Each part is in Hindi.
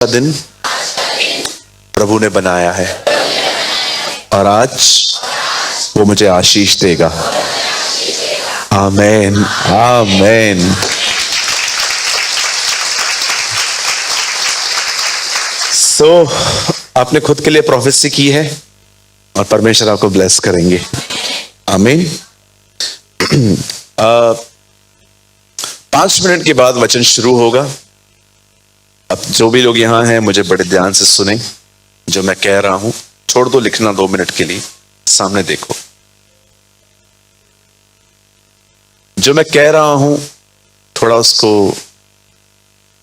का दिन प्रभु ने बनाया है और आज वो मुझे आशीष देगा। आमेन आमेन। आपने खुद के लिए प्रोफेसी की है और परमेश्वर आपको ब्लेस करेंगे। आमीन। 5 मिनट के बाद वचन शुरू होगा। अब जो भी लोग यहां हैं मुझे बड़े ध्यान से सुने। जो मैं कह रहा हूं छोड़ दो लिखना 2 मिनट के लिए, सामने देखो। जो मैं कह रहा हूं थोड़ा उसको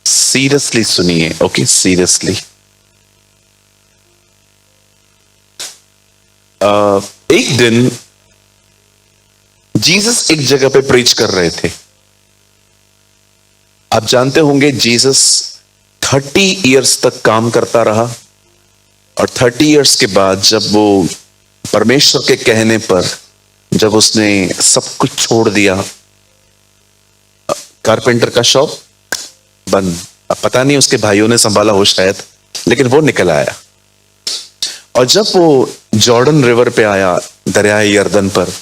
सीरियसली सुनिए। Okay, seriously. एक दिन जीसस एक जगह पे प्रीच कर रहे थे। आप जानते होंगे जीसस 30 इयर्स तक काम करता रहा और 30 इयर्स के बाद जब वो परमेश्वर के कहने पर जब उसने सब कुछ छोड़ दिया, कारपेंटर का शॉप बंद, अब पता नहीं उसके भाइयों ने संभाला हो शायद, लेकिन वो निकल आया। और जब वो जॉर्डन रिवर पे आया, दरियाए यर्दन पर,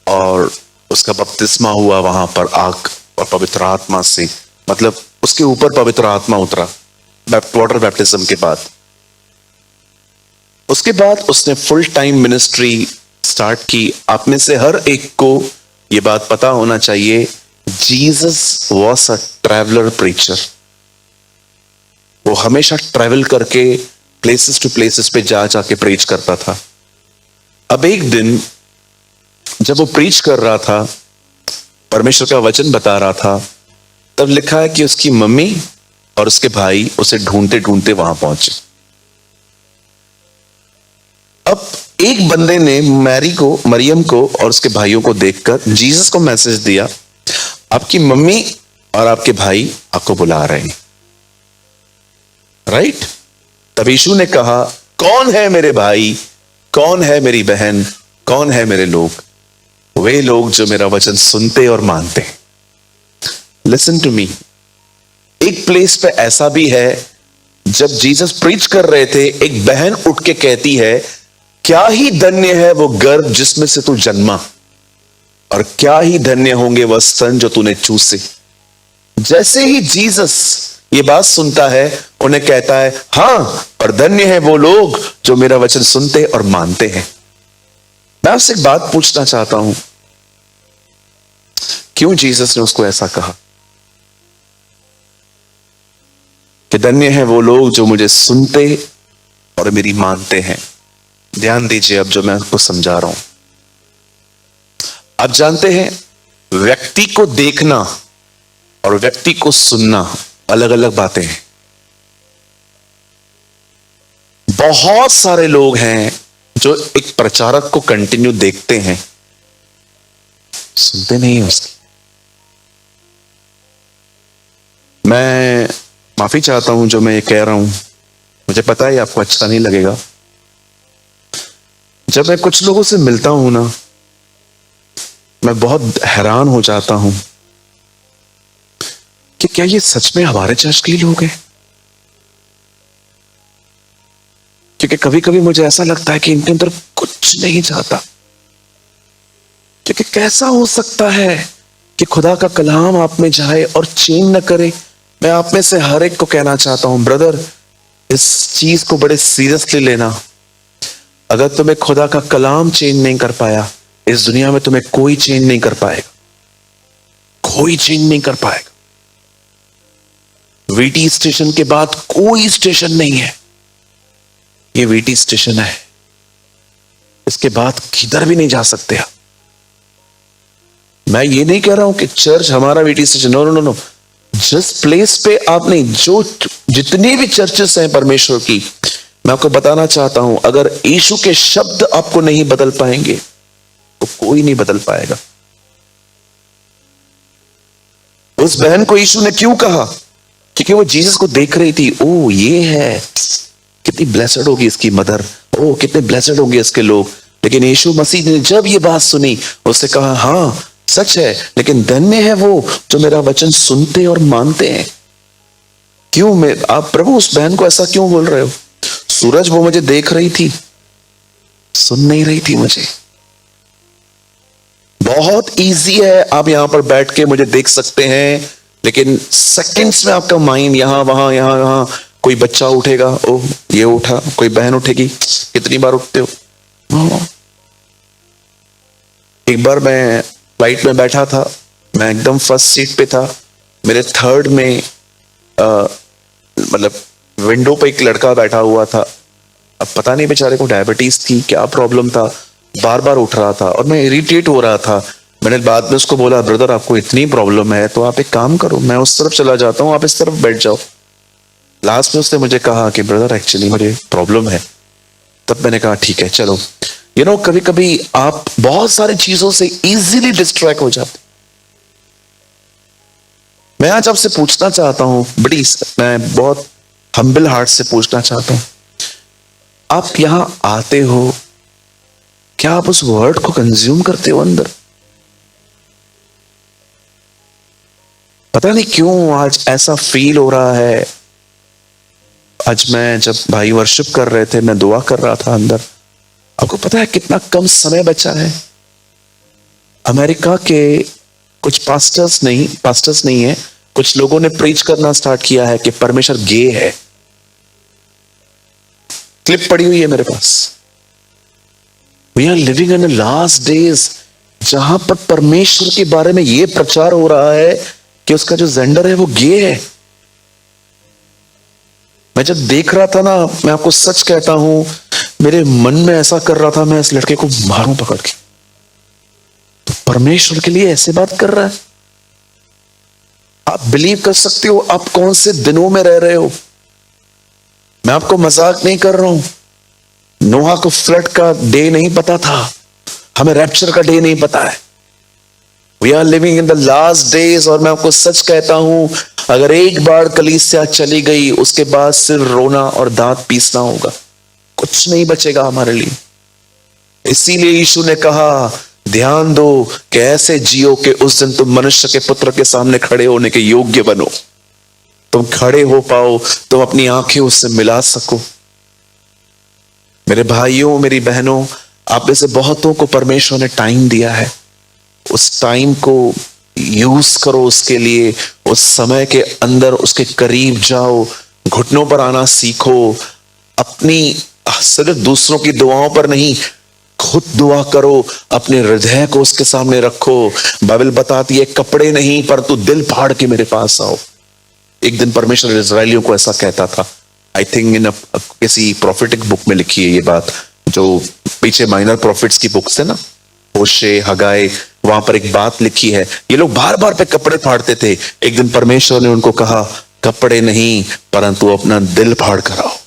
और उसका बपतिस्मा हुआ वहां पर आग और पवित्र आत्मा से, मतलब उसके ऊपर पवित्र आत्मा उतरा वाटर बैप्टिज्म के बाद। उसके बाद उसने फुल टाइम मिनिस्ट्री स्टार्ट की। आप में से हर एक को यह बात पता होना चाहिए, Jesus was a traveller preacher. वो हमेशा ट्रैवल करके प्लेसेस टू प्लेसेस पे जा जाके प्रीच करता था। अब एक दिन जब वो प्रीच कर रहा था, परमेश्वर का वचन बता रहा था, तब लिखा है कि उसकी मम्मी और उसके भाई उसे ढूंढते ढूंढते वहां पहुंचे। अब एक बंदे ने मरियम को और उसके भाइयों को देखकर जीसस को मैसेज दिया, आपकी मम्मी और आपके भाई आपको बुला रहे हैं। राइट? तब यीशु ने कहा, कौन है मेरे भाई, कौन है मेरी बहन, कौन है मेरे लोग? वे लोग जो मेरा वचन सुनते और मानते हैं। Listen to me. एक प्लेस पे ऐसा भी है, जब जीसस प्रीच कर रहे थे, एक बहन उठ के कहती है, क्या ही धन्य है वो गर्भ जिसमें से तू जन्मा, और क्या ही धन्य होंगे वह स्तन जो तूने चूसे। जैसे ही जीसस ये बात सुनता है, उन्हें कहता है, हां, पर धन्य है वो लोग जो मेरा वचन सुनते और मानते हैं। मैं आपसे एक बात पूछना चाहता हूं, क्यों जीसस ने उसको ऐसा कहा कि धन्य है वो लोग जो मुझे सुनते और मेरी मानते हैं? ध्यान दीजिए अब जो मैं आपको समझा रहा हूं। आप जानते हैं, व्यक्ति को देखना और व्यक्ति को सुनना अलग अलग बातें हैं। बहुत सारे लोग हैं जो एक प्रचारक को कंटिन्यू देखते हैं, सुनते नहीं है उसकी। मैं माफी चाहता हूं जो मैं ये कह रहा हूं, मुझे पता है आपको अच्छा नहीं लगेगा। जब मैं कुछ लोगों से मिलता हूं ना, मैं बहुत हैरान हो जाता हूं कि क्या ये सच में हमारे चर्च के लोग हैं? क्योंकि कभी कभी मुझे ऐसा लगता है कि इनके अंदर कुछ नहीं जाता। क्योंकि कैसा हो सकता है कि खुदा का कलाम आप में जाए और चेंज न करे? मैं आप में से हर एक को कहना चाहता हूं, ब्रदर, इस चीज को बड़े सीरियसली लेना। अगर तुम्हें खुदा का कलाम चेंज नहीं कर पाया, इस दुनिया में तुम्हें कोई चेंज नहीं कर पाएगा, कोई चेंज नहीं कर पाएगा। वीटी स्टेशन के बाद कोई स्टेशन नहीं है, ये वीटी स्टेशन है। इसके बाद किधर भी नहीं जा सकते आप। मैं ये नहीं कह रहा हूं कि चर्च हमारा VT station, no no no. जिस प्लेस पे आप नहीं, जो जितनी भी चर्चेस हैं परमेश्वर की, मैं आपको बताना चाहता हूं, अगर यीशु के शब्द आपको नहीं बदल पाएंगे तो कोई नहीं बदल पाएगा। उस बहन को यीशु ने क्यों कहा? क्योंकि वो जीसस को देख रही थी। ओ, ये है, कितनी ब्लेसड होगी इसकी मदर, ओ कितने ब्लेसड होंगे इसके लोग। लेकिन यीशु मसीह ने जब ये बात सुनी, उससे कहा, हां सच है, लेकिन धन्य है वो जो मेरा वचन सुनते और मानते हैं। क्यों मैं आप प्रभु उस बहन को ऐसा क्यों बोल रहे हो? सूरज वो मुझे देख रही थी, सुन नहीं रही थी मुझे। बहुत इजी है, आप यहां पर बैठ के मुझे देख सकते हैं, लेकिन सेकंड्स में आपका माइंड यहां वहां यहां वहां। कोई बच्चा उठेगा, ओह ये उठा, कोई बहन उठेगी, कितनी बार उठते हो? एक बार मैं फ्लाइट में बैठा था, मैं एकदम फर्स्ट सीट पे था, मेरे थर्ड में मतलब विंडो पे एक लड़का बैठा हुआ था। अब पता नहीं बेचारे को डायबिटीज थी, क्या प्रॉब्लम था, बार बार उठ रहा था और मैं इरिटेट हो रहा था। मैंने बाद में उसको बोला, ब्रदर आपको इतनी प्रॉब्लम है तो आप एक काम करो, मैं उस तरफ चला जाता हूँ, आप इस तरफ बैठ जाओ। लास्ट में उसने मुझे कहा कि ब्रदर एक्चुअली मुझे प्रॉब्लम है। तब मैंने कहा ठीक है चलो। कभी कभी आप बहुत सारी चीजों से इजीली डिस्ट्रैक्ट हो जाते। मैं आज आपसे पूछना चाहता हूं, मैं बहुत हम्बल हार्ट से पूछना चाहता हूं, आप यहां आते हो, क्या आप उस वर्ड को कंज्यूम करते हो अंदर? पता नहीं क्यों आज ऐसा फील हो रहा है। आज मैं जब भाई वर्शिप कर रहे थे, मैं दुआ कर रहा था अंदर। आपको पता है कितना कम समय बचा है? अमेरिका के कुछ पास्टर्स नहीं है, कुछ लोगों ने प्रीच करना स्टार्ट किया है कि परमेश्वर गे है। क्लिप पड़ी हुई है मेरे पास। We are living in the last days, जहां पर परमेश्वर के बारे में यह प्रचार हो रहा है कि उसका जो जेंडर है वो गे है। मैं जब देख रहा था ना, मैं आपको सच कहता हूं, मेरे मन में ऐसा कर रहा था मैं इस लड़के को मारूं पकड़ के। तो परमेश्वर के लिए ऐसे बात कर रहा है। आप बिलीव कर सकते हो आप कौन से दिनों में रह रहे हो? मैं आपको मजाक नहीं कर रहा हूं। नोहा को फ्लड का डे नहीं पता था, हमें रैप्चर का डे नहीं पता है। We are living in the last days. और मैं आपको सच कहता हूं, अगर एक बार कलीसिया चली गई, उसके बाद सिर्फ रोना और दांत पीसना होगा, कुछ नहीं बचेगा हमारे लिए। इसीलिए यीशु ने कहा, ध्यान दो कि ऐसे जियो कि उस दिन तुम मनुष्य के पुत्र के सामने खड़े होने के योग्य बनो। तुम खड़े हो पाओ, तुम अपनी आंखें उससे मिला सको। मेरे भाइयों, मेरी बहनों, आप में से बहुतों को परमेश्वर ने टाइम दिया है। उस टाइम को यूज करो उसके लिए। उस समय के अंदर उसके करीब जाओ, घुटनों पर आना सीखो। अपनी सिर्फ दूसरों की दुआओं पर नहीं, खुद दुआ करो, अपने हृदय को उसके सामने रखो। बाइबल बताती है, कपड़े नहीं परंतु दिल फाड़ के मेरे पास आओ। एक दिन परमेश्वर इजरायलियों को ऐसा कहता था। आई थिंक इन किसी प्रोफेटिक बुक में लिखी है ये बात, जो पीछे माइनर प्रॉफिट्स की बुक्स है ना, होशे, हगाई, वहां पर एक बात लिखी है। ये लोग बार बार पे कपड़े फाड़ते थे। एक दिन परमेश्वर ने उनको कहा, कपड़े नहीं परंतु अपना दिल फाड़ कर आओ।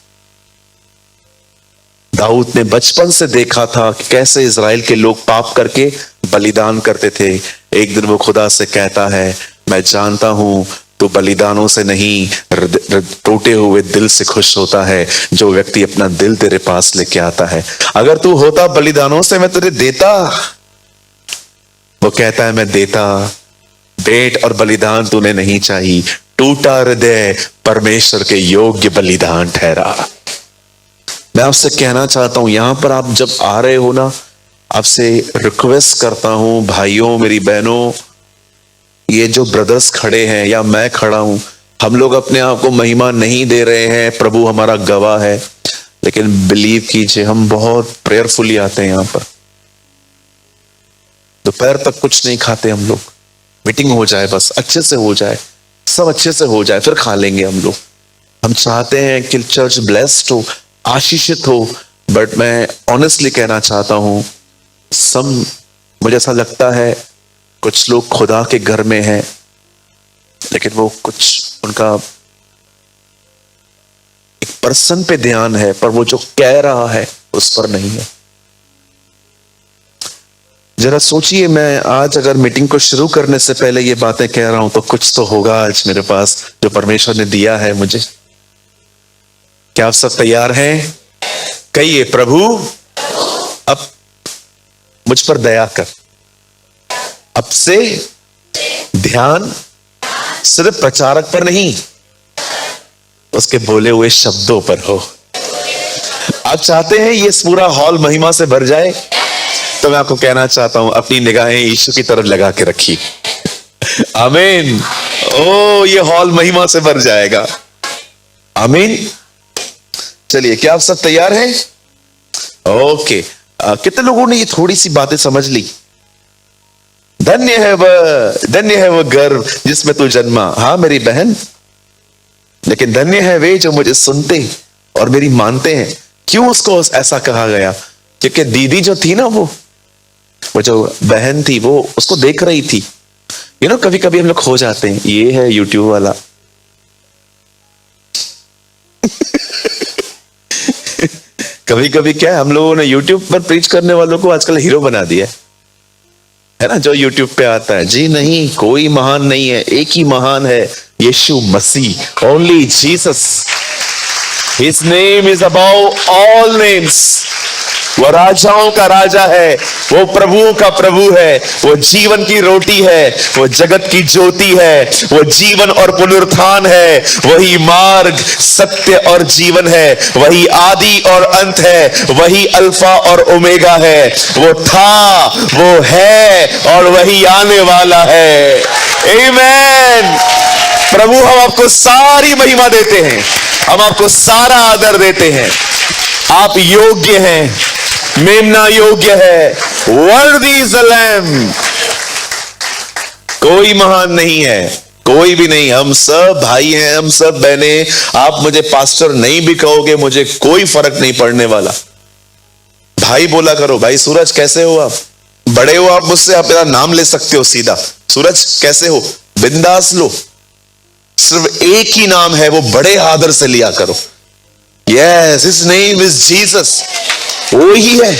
दाऊद ने बचपन से देखा था कि कैसे इजराइल के लोग पाप करके बलिदान करते थे। एक दिन वो खुदा से कहता है, मैं जानता हूं तो बलिदानों से नहीं, टूटे हुए दिल से खुश होता है जो व्यक्ति अपना दिल तेरे पास लेके आता है। अगर तू होता बलिदानों से, मैं तुझे देता। वो कहता है, मैं देता। भेंट और बलिदान तूने नहीं चाहिए, टूटा हृदय परमेश्वर के योग्य बलिदान ठहरा। मैं आपसे कहना चाहता हूं, यहां पर आप जब आ रहे हो ना, आपसे रिक्वेस्ट करता हूं, भाइयों, मेरी बहनों, ये जो ब्रदर्स खड़े हैं या मैं खड़ा हूं, हम लोग अपने आप को महिमा नहीं दे रहे हैं, प्रभु हमारा गवाह है। लेकिन बिलीव कीजिए, हम बहुत प्रेयरफुली आते हैं यहां पर। दोपहर तक कुछ नहीं खाते हम लोग। मीटिंग हो जाए, बस अच्छे से हो जाए, सब अच्छे से हो जाए, फिर खा लेंगे हम लोग। हम चाहते हैं कि चर्च ब्लेस्ड हो, आशीषित हो। बट मैं ऑनेस्टली कहना चाहता हूं, मुझे ऐसा लगता है कुछ लोग खुदा के घर में हैं, लेकिन वो कुछ उनका एक पर्सन पे ध्यान है, पर वो जो कह रहा है उस पर नहीं है। जरा सोचिए, मैं आज अगर मीटिंग को शुरू करने से पहले ये बातें कह रहा हूं तो कुछ तो होगा आज मेरे पास जो परमेश्वर ने दिया है मुझे। क्या आप सब तैयार हैं? कहिए, प्रभु अब मुझ पर दया कर। अब से ध्यान सिर्फ प्रचारक पर नहीं, उसके बोले हुए शब्दों पर हो। आप चाहते हैं ये पूरा हॉल महिमा से भर जाए, तो मैं आपको कहना चाहता हूं अपनी निगाहें यीशु की तरफ लगा के रखिए। आमीन। ओ ये हॉल महिमा से भर जाएगा। आमीन। चलिए, क्या आप सब तैयार हैं? ओके। कितने लोगों ने ये थोड़ी सी बातें समझ ली? धन्य है वह गर्भ जिसमें तू जन्मा। हाँ मेरी बहन, लेकिन धन्य है वे जो मुझे सुनते और मेरी मानते हैं। क्यों उसको ऐसा कहा गया? क्योंकि दीदी जो थी ना, वो जो बहन थी, वो उसको देख रही थी। कभी कभी हम लोग खो जाते हैं। ये है यूट्यूब वाला। कभी कभी क्या है, हम लोगों ने यूट्यूब पर प्रीच करने वालों को आजकल हीरो बना दिया है ना। जो यूट्यूब पे आता है, जी नहीं, कोई महान नहीं है, एक ही महान है, यीशु मसीह। Only Jesus. His name is above all names. वो राजाओं का राजा है, वो प्रभुओं का प्रभु है, वो जीवन की रोटी है, वो जगत की ज्योति है, वो जीवन और पुनरुत्थान है, वही मार्ग, सत्य और जीवन है, वही आदि और अंत है, वही अल्फा और ओमेगा है। वो था, वो है और वही आने वाला है। आमीन। प्रभु, हम आपको सारी महिमा देते हैं, हम आपको सारा आदर देते हैं। आप योग्य हैं, मेमना योग्य है। वर्दी इज द लैम्ब। कोई महान नहीं है, कोई भी नहीं। हम सब भाई हैं, हम सब बहने। आप मुझे पास्टर नहीं भी कहोगे, मुझे कोई फर्क नहीं पड़ने वाला। भाई बोला करो। भाई सूरज कैसे हो आप? बड़े हो आप मुझसे, आप मेरा नाम ले सकते हो सीधा। सूरज कैसे हो? बिंदास लो। सिर्फ एक ही नाम है, वो बड़े आदर से लिया करो। Yes, his name is Jesus. वो ही है।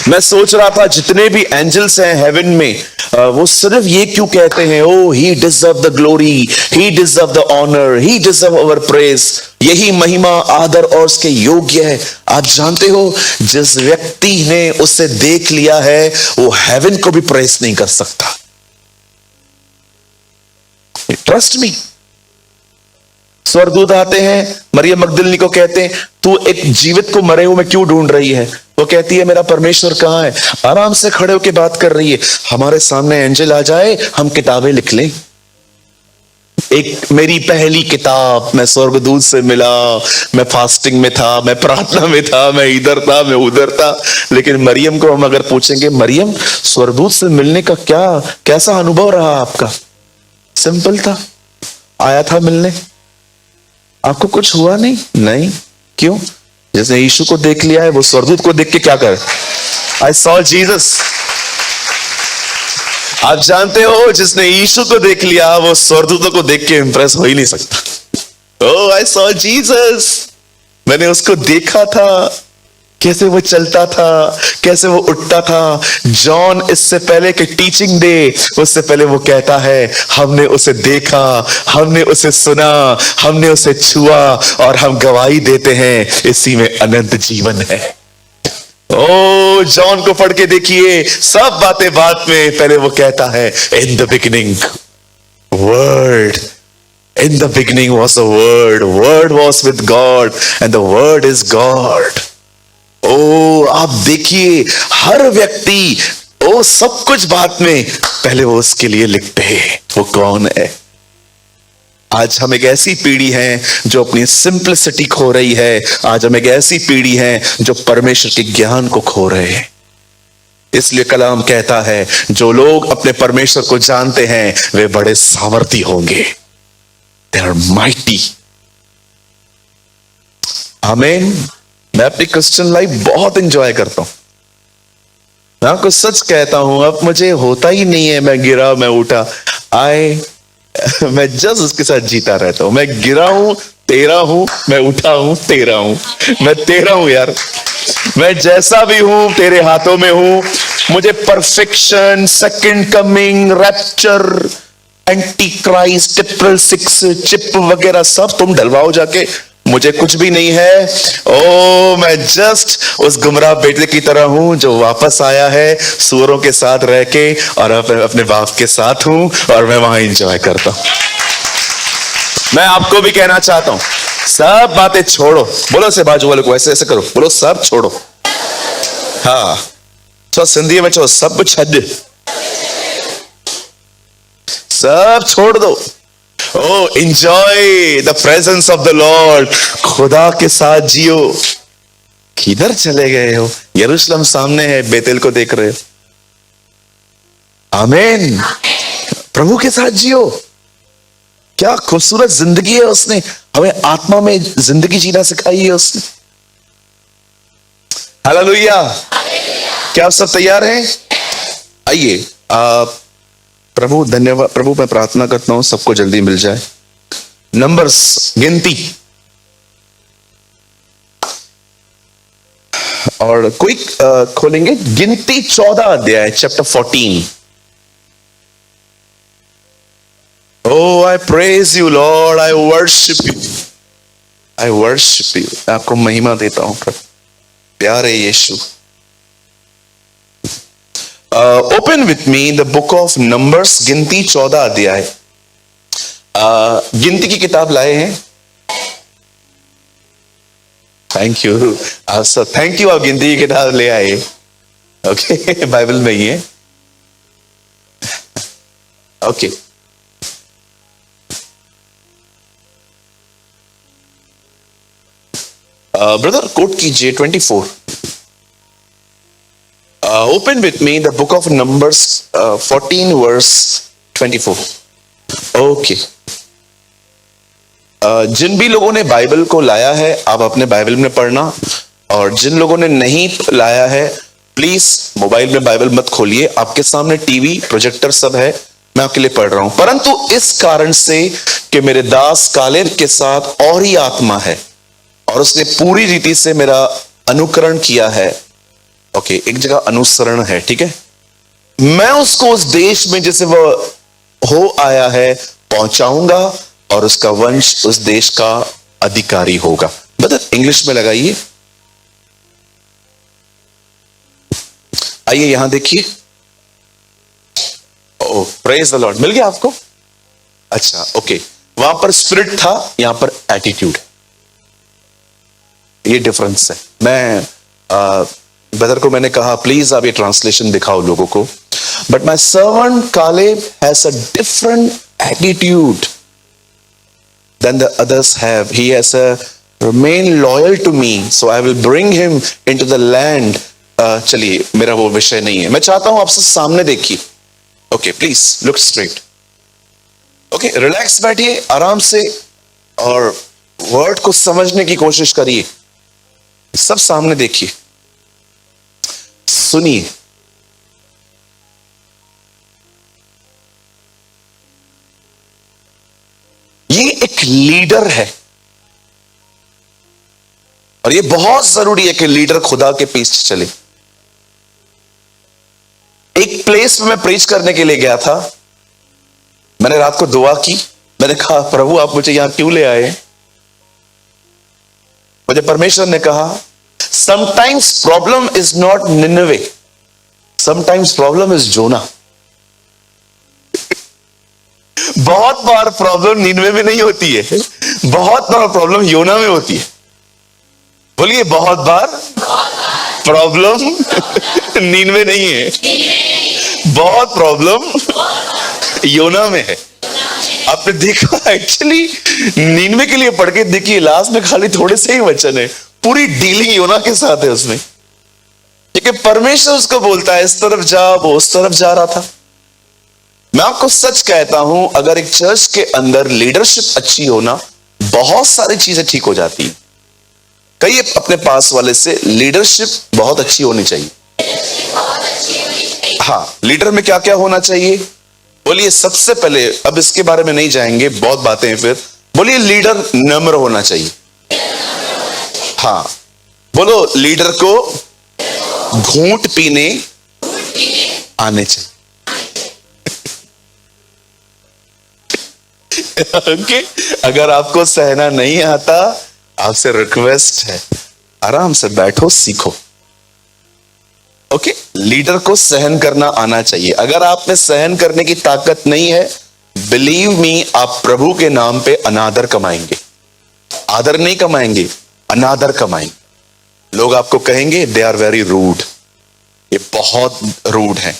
मैं सोच रहा था, जितने भी एंजल्स हैं हेवन में, वो सिर्फ ये क्यों कहते हैं, oh he deserve the glory, he deserve the honour, he deserve our praise. यही महिमा, आदर और उसके योग्य है। आप जानते हो, जिस व्यक्ति ने उसे देख लिया है, वो हेवन को भी प्रेज नहीं कर सकता। Trust me. स्वर्गदूत आते हैं, मरियम मगदलिनी को कहते हैं, तू एक जीवित को मरे हुए में क्यों ढूंढ रही है? वो कहती है, मेरा परमेश्वर कहां है? आराम से खड़े होकर बात कर रही है। हमारे सामने एंजल आ जाए, हम किताबें लिख लें। एक मेरी पहली किताब, मैं स्वर्गदूत से मिला, मैं फास्टिंग में था, मैं प्रार्थना में था, मैं इधर था, मैं उधर था। लेकिन मरियम को हम अगर पूछेंगे, मरियम स्वर्गदूत से मिलने का कैसा अनुभव रहा आपका? सिंपल था, आया था मिलने, आपको कुछ हुआ नहीं? नहीं। क्यों? जिसने यीशु को देख लिया है, वो स्वर्गदूत को देख के क्या करे? I saw Jesus. आप जानते हो, जिसने यीशु को देख लिया, वो स्वर्गदूतों को देख के इंप्रेस हो ही नहीं सकता। ओह, आई सॉ जीसस। मैंने उसको देखा था, कैसे वो चलता था, कैसे वो उठता था। जॉन इससे पहले कि टीचिंग दे, उससे पहले वो कहता है, हमने उसे देखा, हमने उसे सुना, हमने उसे छुआ और हम गवाही देते हैं, इसी में अनंत जीवन है। ओ जॉन को पढ़ के देखिए, सब बातें बात में। पहले वो कहता है, in the beginning word, in the beginning was a word, word was with God and the word is God. ओ आप देखिए, हर व्यक्ति, ओ सब कुछ बात में पहले वो उसके लिए लिखते हैं, वो कौन है। आज हम एक ऐसी पीढ़ी है जो अपनी सिंपलिसिटी खो रही है। आज हम एक ऐसी पीढ़ी है जो परमेश्वर के ज्ञान को खो रहे हैं। इसलिए कलाम कहता है, जो लोग अपने परमेश्वर को जानते हैं, वे बड़े सामर्थी होंगे। They are mighty. आमीन। मैं अपनी क्रिश्चियन लाइफ बहुत एंजॉय करता हूं। मैं आपको सच कहता हूं, अब मुझे होता ही नहीं है मैं गिरा मैं उठा। मैं जस्ट उसके साथ जीता रहता हूं। मैं गिरा हूं, तेरा हूं, मैं उठा हूं, तेरा हूं। मैं तेरा हूं यार, मैं जैसा भी हूं तेरे हाथों में हूं। मुझे perfection, second coming, rapture, anti Christ, triple 6 chip वगैरह सब तुम डलवाओ जाके, मुझे कुछ भी नहीं है। ओ मैं जस्ट उस गुमराह बेटे की तरह हूं जो वापस आया है सूअरों के साथ रह के, और अपने बाप के साथ हूं और मैं वहां एंजॉय करता हूं। मैं आपको भी कहना चाहता हूं, सब बातें छोड़ो। बोलो से बाजू वाले को ऐसे ऐसे करो, बोलो सब छोड़ो। हाँ, तो सिंधी में चो सब छद, सब छोड़ दो। Oh enjoy the presence of the Lord. खुदा के साथ जियो। किधर चले गए हो? यरूशलेम सामने है, बेतेल को देख रहे हो। आमीन। प्रभु के साथ जियो। क्या खूबसूरत जिंदगी है उसने हमें आत्मा में जिंदगी जीना सिखाई है उसने। हालेलुया। क्या आप सब तैयार हैं? आइए, प्रभु धन्यवाद। प्रभु मैं प्रार्थना करता हूं सबको जल्दी मिल जाए। नंबर्स, गिनती, और कोई खोलेंगे गिनती 14 अध्याय, chapter 14। Oh, I praise you, Lord. I worship you. I worship you. मैं आपको महिमा देता हूं प्रभु, प्यारे Yeshu. Open with me the book of Numbers, गिनती 14 अध्याय। गिनती की किताब लाए हैं? Thank you. थैंक यू, आप गिनती की किताब ले आए। ओके, बाइबल में ही है। ओके, ब्रदर कोट कीजिए 24। Open with me the book of Numbers 14 verse 24। Okay, जिन भी लोगों ने बाइबल को लाया है आप अपने बाइबल में पढ़ना, और जिन लोगों ने नहीं लाया है प्लीज मोबाइल में बाइबल मत खोलिए। आपके सामने टीवी प्रोजेक्टर सब है, मैं आपके लिए पढ़ रहा हूं। परंतु इस कारण से कि मेरे दास कालेब के साथ और ही आत्मा है और उसने पूरी रीति से मेरा अनुकरण किया है। ओके, एक जगह अनुसरण है, ठीक है। मैं उसको उस देश में जैसे वह हो आया है पहुंचाऊंगा और उसका वंश उस देश का अधिकारी होगा। मतलब इंग्लिश में लगाइए। आइए यहां देखिए। ओ प्रेज द लॉर्ड, मिल गया आपको? अच्छा, ओके। वहां पर स्पिरिट था, यहां पर एटीट्यूड, ये डिफरेंस है। मैं ब्रदर को मैंने कहा प्लीज आप ये ट्रांसलेशन दिखाओ लोगों को। But my servant Caleb has a different attitude than the others have. He has remain loyal to me, so I will bring him into the land। चलिए, मेरा वो विषय नहीं है। मैं चाहता हूं आपसे सामने देखिए। Okay, please look straight. Okay, relax बैठिए आराम से और वर्ड को समझने की कोशिश करिए। सब सामने देखिए, सुनिए। ये एक लीडर है और ये बहुत जरूरी है कि लीडर खुदा के पीछे चले। एक प्लेस में मैं प्रीच करने के लिए गया था। मैंने रात को दुआ की, मैंने कहा प्रभु आप मुझे यहां क्यों ले आए? मुझे परमेश्वर ने कहा sometimes problem is not Nineveh, sometimes problem is Jonah. बहुत बार प्रॉब्लम निनवे में नहीं होती है, बहुत बार प्रॉब्लम योना में होती है। बोलिए, बहुत बार प्रॉब्लम निनवे नहीं है, बहुत प्रॉब्लम योना में है। आपने देखा एक्चुअली निनवे के लिए पढ़ के देखिए, लास्ट में खाली थोड़े से ही वचन है, पूरी डीलिंग योना के साथ है उसमें। क्योंकि परमेश्वर उसको बोलता है इस तरफ जा, वो उस तरफ जा रहा था। मैं आपको सच कहता हूं, अगर एक चर्च के अंदर लीडरशिप अच्छी हो ना, बहुत सारी चीजें ठीक हो जाती हैं। कहिए अपने पास वाले से, लीडरशिप बहुत अच्छी होनी चाहिए। हाँ, लीडर में क्या क्या होना चाहिए? बोलिए सबसे पहले, अब इसके बारे में नहीं जाएंगे, बहुत बातें हैं फिर। बोलिए लीडर नम्र होना चाहिए। हाँ बोलो, लीडर को घूंट पीने आने चाहिए। ओके, अगर आपको सहना नहीं आता आपसे रिक्वेस्ट है, आराम से बैठो, सीखो। ओके, लीडर को सहन करना आना चाहिए। अगर आप में सहन करने की ताकत नहीं है, बिलीव मी, आप प्रभु के नाम पे अनादर कमाएंगे। आदर नहीं कमाएंगे, अनादर कमाएंगे। लोग आपको कहेंगे दे आर वेरी रूड, ये बहुत रूड है।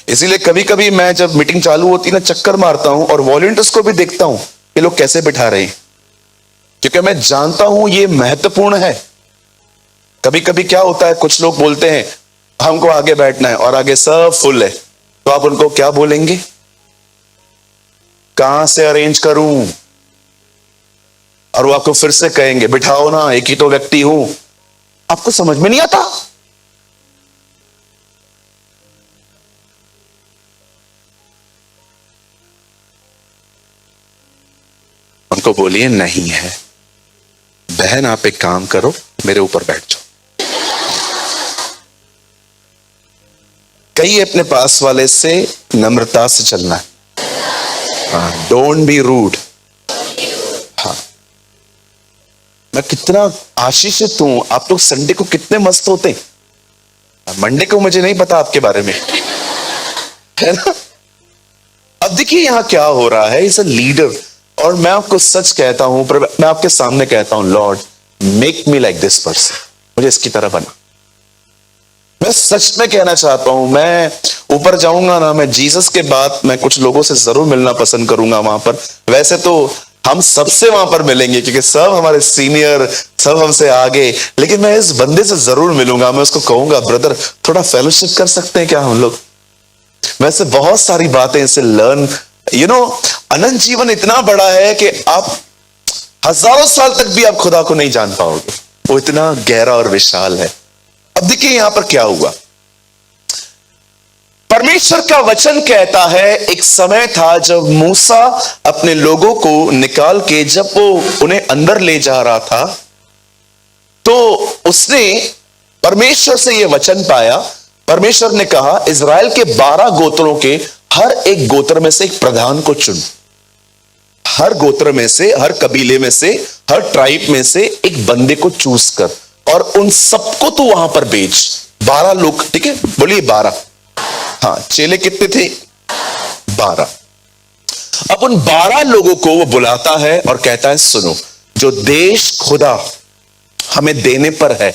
इसीलिए कभी कभी मैं जब मीटिंग चालू होती ना, चक्कर मारता हूं और वॉलंटियर्स को भी देखता हूं ये लोग कैसे बिठा रहे हैं, क्योंकि मैं जानता हूं ये महत्वपूर्ण है। कभी कभी क्या होता है, कुछ लोग बोलते हैं हमको आगे बैठना है और आगे सब फुल है, तो आप उनको क्या बोलेंगे, कहां से अरेंज करूं? और वो आपको फिर से कहेंगे बिठाओ ना, एक ही तो व्यक्ति हूं। आपको समझ में नहीं आता? उनको बोलिए नहीं है, बहन आप एक काम करो, मेरे ऊपर बैठ जाओ। कहिए अपने पास वाले से नम्रता से चलना है। हाँ, डोंट बी रूड। हाँ, मैं कितना आशीषित हूं, आप लोग संडे को कितने मस्त होते हैं। मंडे को मुझे नहीं पता आपके बारे में, है ना। अब देखिए यहां क्या हो रहा है, इज अ लीडर, और मैं आपको सच कहता हूं, मैं आपके सामने कहता हूं, Lord make me like this person, मुझे इसकी तरह बना। मैं सच में कहना चाहता हूं, मैं ऊपर जाऊंगा ना, मैं जीसस के बाद मैं कुछ लोगों से जरूर मिलना पसंद करूंगा वहां पर। वैसे तो हम सबसे वहां पर मिलेंगे क्योंकि सब हमारे सीनियर, सब हमसे आगे, लेकिन मैं इस बंदे से जरूर मिलूंगा। मैं उसको कहूंगा ब्रदर थोड़ा फेलोशिप कर सकते हैं क्या हम लोग? वैसे बहुत सारी बातें इससे लर्न, अनंत जीवन इतना बड़ा है कि आप हजारों साल तक भी आप खुदा को नहीं जान पाओगे, वो इतना गहरा और विशाल है। अब देखिए यहां पर क्या हुआ, परमेश्वर का वचन कहता है एक समय था जब मूसा अपने लोगों को निकाल के जब वो उन्हें अंदर ले जा रहा था, तो उसने परमेश्वर से यह वचन पाया। परमेश्वर ने कहा इजराइल के 12 गोत्रों के हर एक गोत्र में से एक प्रधान को चुन, हर गोत्र में से, हर कबीले में से, हर ट्राइब में से एक बंदे को चूज कर, और उन सबको तू वहां पर बेच। 12 लोग, ठीक है, बोलिए 12। हाँ, चेले कितने थे? 12। अब उन 12 लोगों को वो बुलाता है और कहता है सुनो, जो देश खुदा हमें देने पर है,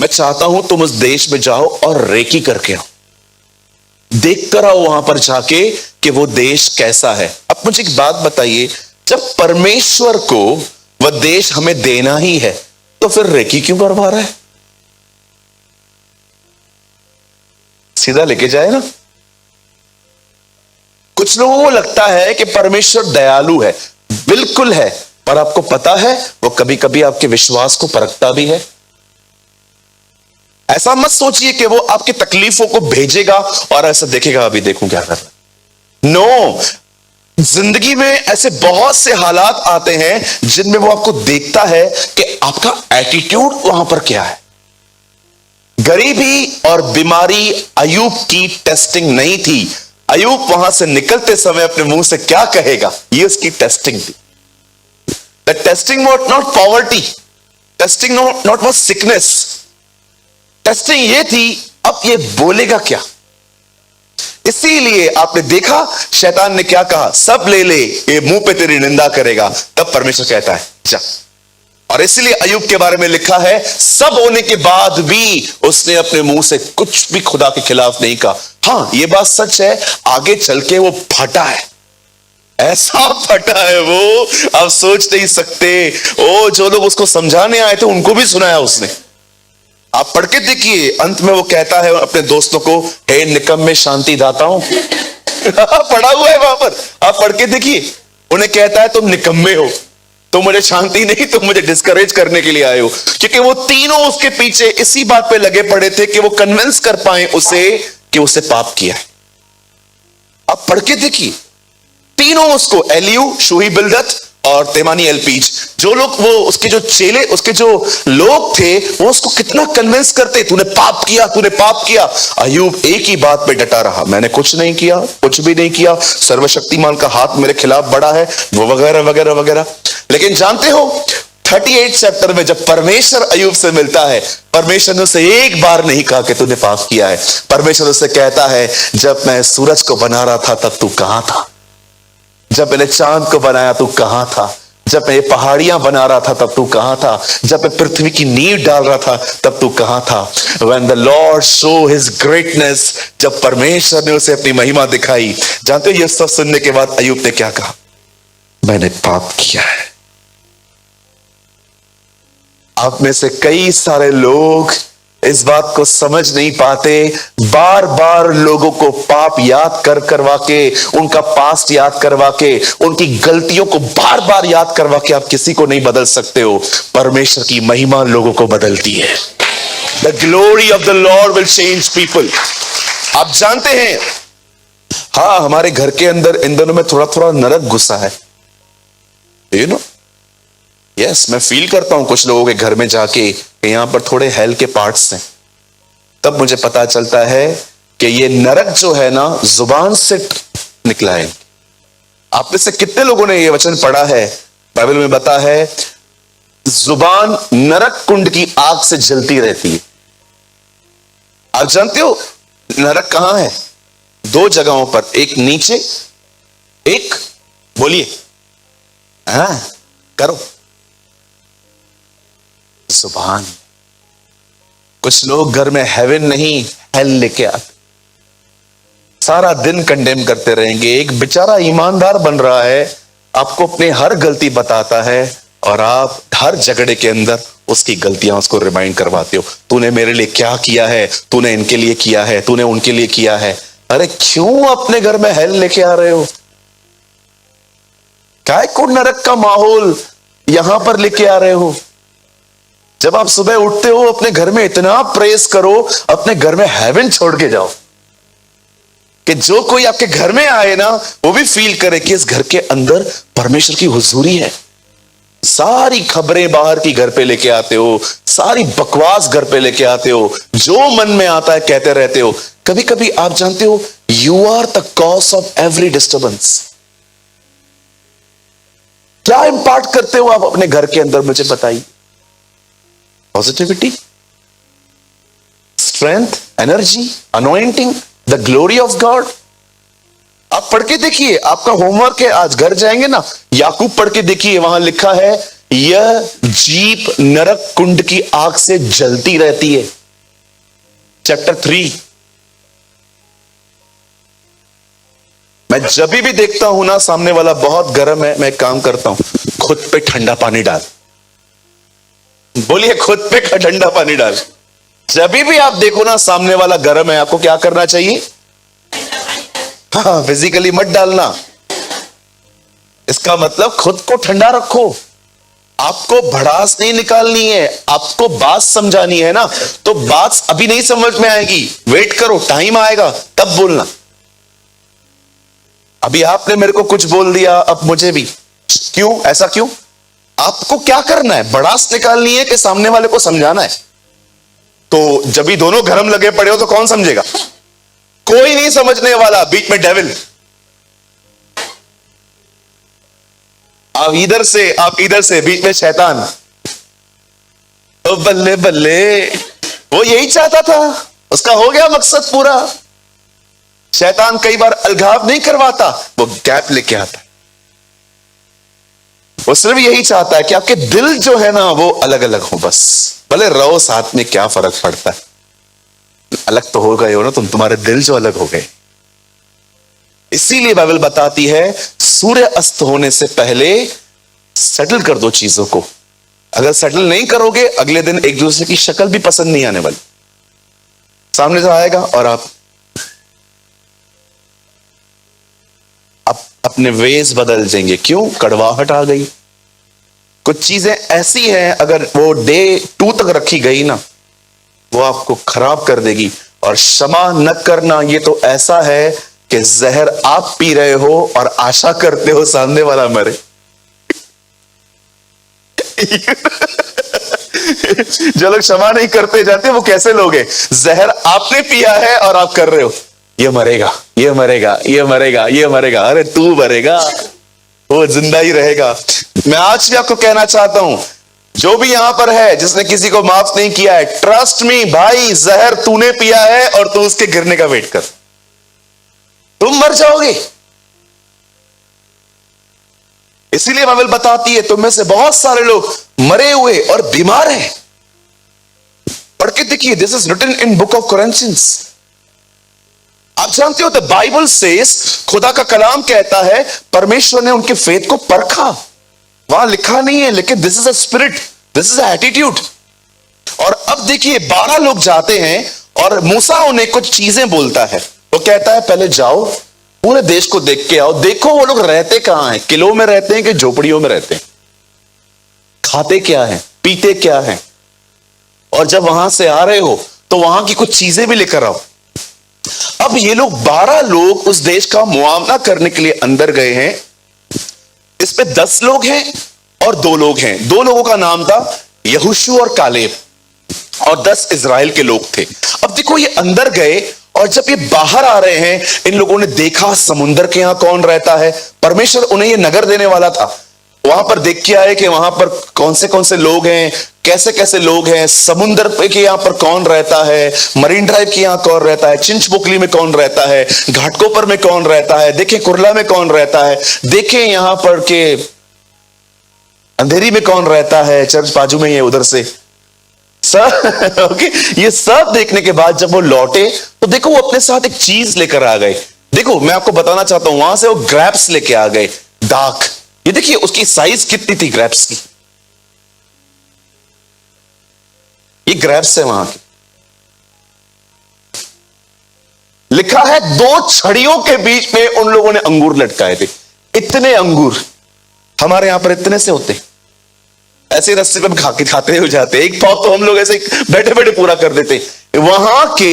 मैं चाहता हूं तुम उस देश में जाओ और रेकी करके आओ, देख कर आओ वहां पर जाके कि वो देश कैसा है। अब मुझे एक बात बताइए, जब परमेश्वर को वह देश हमें देना ही है, तो फिर रेकी क्यों करवा रहा है? सीधा लेके जाए ना। कुछ लोगों को लगता है कि परमेश्वर दयालु है, बिल्कुल है, पर आपको पता है वो कभी कभी आपके विश्वास को परखता भी है। ऐसा मत सोचिए कि वो आपकी तकलीफों को भेजेगा और ऐसा देखेगा अभी देखूं क्या कर रहा है। नो, जिंदगी में ऐसे बहुत से हालात आते हैं जिनमें वो आपको देखता है कि आपका एटीट्यूड वहां पर क्या है। गरीबी और बीमारी अयूब की टेस्टिंग नहीं थी। अयूब वहां से निकलते समय अपने मुंह से क्या कहेगा, ये उसकी टेस्टिंग थी। The testing what not poverty, testing not what sickness, testing ये थी अब ये बोलेगा क्या। इसीलिए आपने देखा शैतान ने क्या कहा, सब ले ले, ये मुंह पे तेरी निंदा करेगा। तब परमेश्वर कहता है जा। और इसलिए अयूब के बारे में लिखा है, सब होने के बाद भी उसने अपने मुंह से कुछ भी खुदा के खिलाफ नहीं कहा। हां, यह बात सच है, आगे चल के वो फटा है, ऐसा फटा है वो, आप सोच नहीं सकते। ओ, जो लोग उसको समझाने आए थे उनको भी सुनाया उसने। आप पढ़ के देखिए, अंत में वो कहता है अपने दोस्तों को, हे निकम्मे शांति दाता हूं। पढ़ा हुआ है वहां पर, आप पढ़ के देखिए। उन्हें कहता है तुम निकम्मे हो, तुम मुझे शांति नहीं, तुम मुझे डिस्करेज करने के लिए आए हो। क्योंकि वो तीनों उसके पीछे इसी बात पे लगे पड़े थे कि वो कन्विंस कर पाए उसे कि उसे पाप किया है। आप पढ़ के देखिए, तीनों उसको, एलियू, शूही बिल्दत और तेमानी एलपीज, जो लोग वो उसके जो चेले, उसके जो लोग थे, वो उसको कितना कन्विंस करते, तूने पाप किया, तूने पाप किया। अयूब एक ही बात पे डटा रहा, मैंने कुछ नहीं किया, कुछ भी नहीं किया, सर्वशक्तिमान का हाथ मेरे खिलाफ बड़ा है, वो वगैरह वगैरह वगैरह। लेकिन जानते हो, 38 चैप्टर में जब परमेश्वर अय्यूब से मिलता है, परमेश्वर ने उसे एक बार नहीं कहा कि तूने पाप किया है। परमेश्वर उसे कहता है, जब मैं सूरज को बना रहा था तब तू कहां था? जब मैंने चांद को बनाया तू कहां था? जब मैं ये पहाड़ियां बना रहा था तब तू कहां था? जब मैं पृथ्वी की नींव डाल रहा था तब तू कहां था? When the Lord show his greatness, जब परमेश्वर ने उसे अपनी महिमा दिखाई, जानते हो ये सब सुनने के बाद अय्यूब ने क्या कहा? मैंने पाप किया है। आप में से कई सारे लोग इस बात को समझ नहीं पाते, बार बार लोगों को पाप याद करवा के, उनका पास्ट याद करवा के, उनकी गलतियों को बार बार याद करवा के आप किसी को नहीं बदल सकते हो। परमेश्वर की महिमा लोगों को बदलती है। The glory of the Lord will change people. आप जानते हैं, हाँ, हमारे घर के अंदर इन दिनों में थोड़ा थोड़ा नरक घुसा है, यू नो। यस, मैं फील करता हूं कुछ लोगों के घर में जाके कि यहां पर थोड़े हेल के पार्ट्स हैं। तब मुझे पता चलता है कि ये नरक जो है ना, जुबान से निकला है। आप में से कितने लोगों ने ये वचन पढ़ा है? बाइबल में बता है, जुबान नरक कुंड की आग से जलती रहती है। आप जानते हो नरक कहां है? 2 जगहों पर, एक नीचे, एक, बोलिए, हाँ करो, जुबान। कुछ लोग घर में हेवन नहीं हेल लेके आते, सारा दिन कंडेम करते रहेंगे। एक बेचारा ईमानदार बन रहा है, आपको अपनी हर गलती बताता है और आप हर झगड़े के अंदर उसकी गलतियां उसको रिमाइंड करवाते हो। तूने मेरे लिए क्या किया है? तूने इनके लिए किया है, तूने उनके लिए किया है। अरे क्यों अपने घर में हेल लेके आ रहे हो? काय को नरक का माहौल यहां पर लेके आ रहे हो? जब आप सुबह उठते हो, अपने घर में इतना प्रेस करो, अपने घर में हेवन छोड़ के जाओ कि जो कोई आपके घर में आए ना, वो भी फील करे कि इस घर के अंदर परमेश्वर की हुजूरी है। सारी खबरें बाहर की घर पे लेके आते हो, सारी बकवास घर पे लेके आते हो, जो मन में आता है कहते रहते हो। कभी कभी आप जानते हो, you are the cause of every disturbance. क्या इंपार्ट करते हो आप अपने घर के अंदर, मुझे बताइए। Positivity, strength, energy, anointing, the glory of God. आप पढ़ के देखिए, आपका होमवर्क है, आज घर जाएंगे ना, याकूब पढ़ के देखिए, वहां लिखा है, यह जीप नरक कुंड की आग से जलती रहती है। चैप्टर 3। मैं जब भी देखता हूं ना, सामने वाला बहुत गर्म है, मैं एक काम करता हूं, खुद पे ठंडा पानी डाल। बोलिए, खुद पे ठंडा पानी डाल। जब भी आप देखो ना सामने वाला गर्म है, आपको क्या करना चाहिए? हाँ, फिजिकली मत डालना। इसका मतलब खुद को ठंडा रखो। आपको भड़ास नहीं निकालनी है, आपको बात समझानी है ना, तो बात अभी नहीं समझ में आएगी, वेट करो, टाइम आएगा तब बोलना। अभी आपने मेरे को कुछ बोल दिया, अब मुझे भी। क्यों? ऐसा क्यों? आपको क्या करना है? भड़ास निकालनी है कि सामने वाले को समझाना है? तो जब भी दोनों गरम लगे पड़े हो तो कौन समझेगा? कोई नहीं समझने वाला। बीच में डेविल, आप इधर से, बीच में शैतान। तो बल्ले बल्ले, वो यही चाहता था, उसका हो गया मकसद पूरा। शैतान कई बार अलगाव नहीं करवाता, वो गैप लेके आता है। वो सिर्फ यही चाहता है कि आपके दिल जो है ना, वो अलग अलग हो। बस भले रहो साथ में, क्या फर्क पड़ता है? अलग तो हो गए हो ना तुम, तुम्हारे दिल जो अलग हो गए। इसीलिए बाइबल बताती है, सूर्य अस्त होने से पहले सेटल कर दो चीजों को। अगर सेटल नहीं करोगे, अगले दिन एक दूसरे की शक्ल भी पसंद नहीं आने वाली। सामने से आएगा और आप अपने वेज बदल जाएंगे। क्यों? कड़वाहट आ गई। कुछ चीजें ऐसी हैं, अगर वो डे 2 तक रखी गई ना, वो आपको खराब कर देगी। और क्षमा न करना, ये तो ऐसा है कि जहर आप पी रहे हो और आशा करते हो सामने वाला मरे। जो लोग क्षमा नहीं करते जाते, वो कैसे लोग हैं? जहर आपने पिया है और आप कर रहे हो, ये मरेगा, ये मरेगा, ये मरेगा, ये मरेगा। अरे तू मरेगा, वो जिंदा ही रहेगा। मैं आज भी आपको कहना चाहता हूं, जो भी यहां पर है जिसने किसी को माफ नहीं किया है, ट्रस्ट मी भाई, जहर तूने पिया है और तू उसके गिरने का वेट कर, तुम मर जाओगे। इसीलिए बाइबल बताती है तुम में से बहुत सारे लोग मरे हुए और बीमार हैं। पढ़ के देखिए, this is written in book of Corinthians. आप जानते हो द बाइबल सेज, खुदा का कलाम कहता है परमेश्वर ने उनके फेथ को परखा। वहां लिखा नहीं है, लेकिन this is a spirit, this is a attitude. और अब देखिए 12 लोग जाते हैं और मूसा उन्हें कुछ चीजें बोलता है। वो कहता है पहले जाओ पूरे देश को देख के आओ, देखो वो लोग रहते कहां हैं, किलों में रहते हैं कि झोपड़ियों में रहते हैं, खाते क्या है, पीते क्या है, और जब वहां से आ रहे हो तो वहां की कुछ चीजें भी लेकर आओ। अब ये लोग 12 लोग उस देश का मुआवना करने के लिए अंदर गए हैं। इस पे 10 लोग हैं और 2 लोग हैं। 2 लोगों का नाम था यहोशू और कालेब, और 10 इजराइल के लोग थे। अब देखो ये अंदर गए और जब ये बाहर आ रहे हैं, इन लोगों ने देखा समुंदर के यहां कौन रहता है। परमेश्वर उन्हें ये नगर देने वाला था। वहां पर देख के आए कि वहां पर कौन से लोग हैं, कैसे कैसे लोग हैं, समुंदर पे के यहां पर कौन रहता है, मरीन ड्राइव के यहां कौन रहता है, चिंचबुकली में कौन रहता है, घाटकोपर में कौन रहता है, देखें कुर्ला में कौन रहता है, देखें यहां पर के अंधेरी में कौन रहता है, चर्च बाजू में ही है उधर से सब। ओके, ये सब देखने के बाद जब वो लौटे तो देखो वो अपने साथ एक चीज लेकर आ गए। देखो मैं आपको बताना चाहता हूं, वहां से वो ग्रैप्स लेके आ गए, दाख। ये देखिए उसकी साइज कितनी थी ग्रैप्स की, ये ग्रैप्स है वहां की। लिखा है 2 छड़ियों के बीच में उन लोगों ने अंगूर लटकाए थे। इतने अंगूर हमारे यहां पर इतने से होते, ऐसे रस्ते पे खाते हो जाते, एक पाव तो हम लोग ऐसे बैठे बैठे पूरा कर देते। वहां के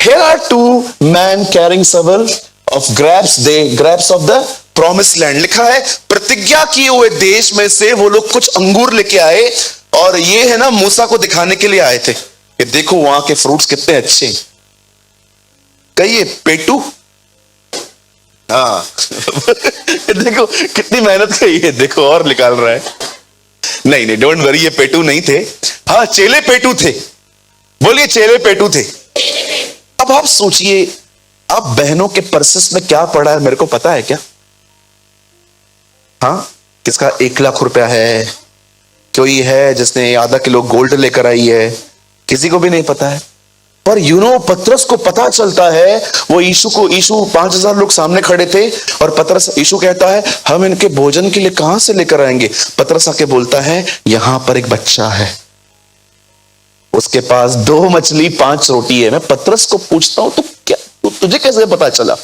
here are 2 men carrying shovel of grapes, they grapes of the promised land। लिखा है प्रतिज्ञा किए हुए देश में से वो लोग कुछ अंगूर लेके आए, और ये है ना मूसा को दिखाने के लिए आए थे कि देखो वहां के फ्रूट्स कितने अच्छे। कहिए पेटू, हाँ देखो कितनी मेहनत कही है, देखो और निकाल रहा है। नहीं नहीं डोंट वरी, ये पेटू नहीं थे, हाँ चेले पेटू थे। बोलिए चेले पेटू थे। अब आप सोचिए, आप बहनों के पर्सेस में क्या पड़ा है मेरे को पता है क्या? हाँ, किसका 1 लाख रुपया है, कोई है जिसने आधा किलो गोल्ड लेकर आई है, किसी को भी नहीं पता है। पर पतरस को पता चलता है, वो यीशु 5000 लोग सामने खड़े थे, और पतरस, यीशु कहता है हम इनके भोजन के लिए कहां से लेकर आएंगे। पतरस आके बोलता है यहां पर एक बच्चा है, उसके पास 2 मछली 5 रोटी है। मैं पतरस को पूछता हूं तुझे कैसे पता चला?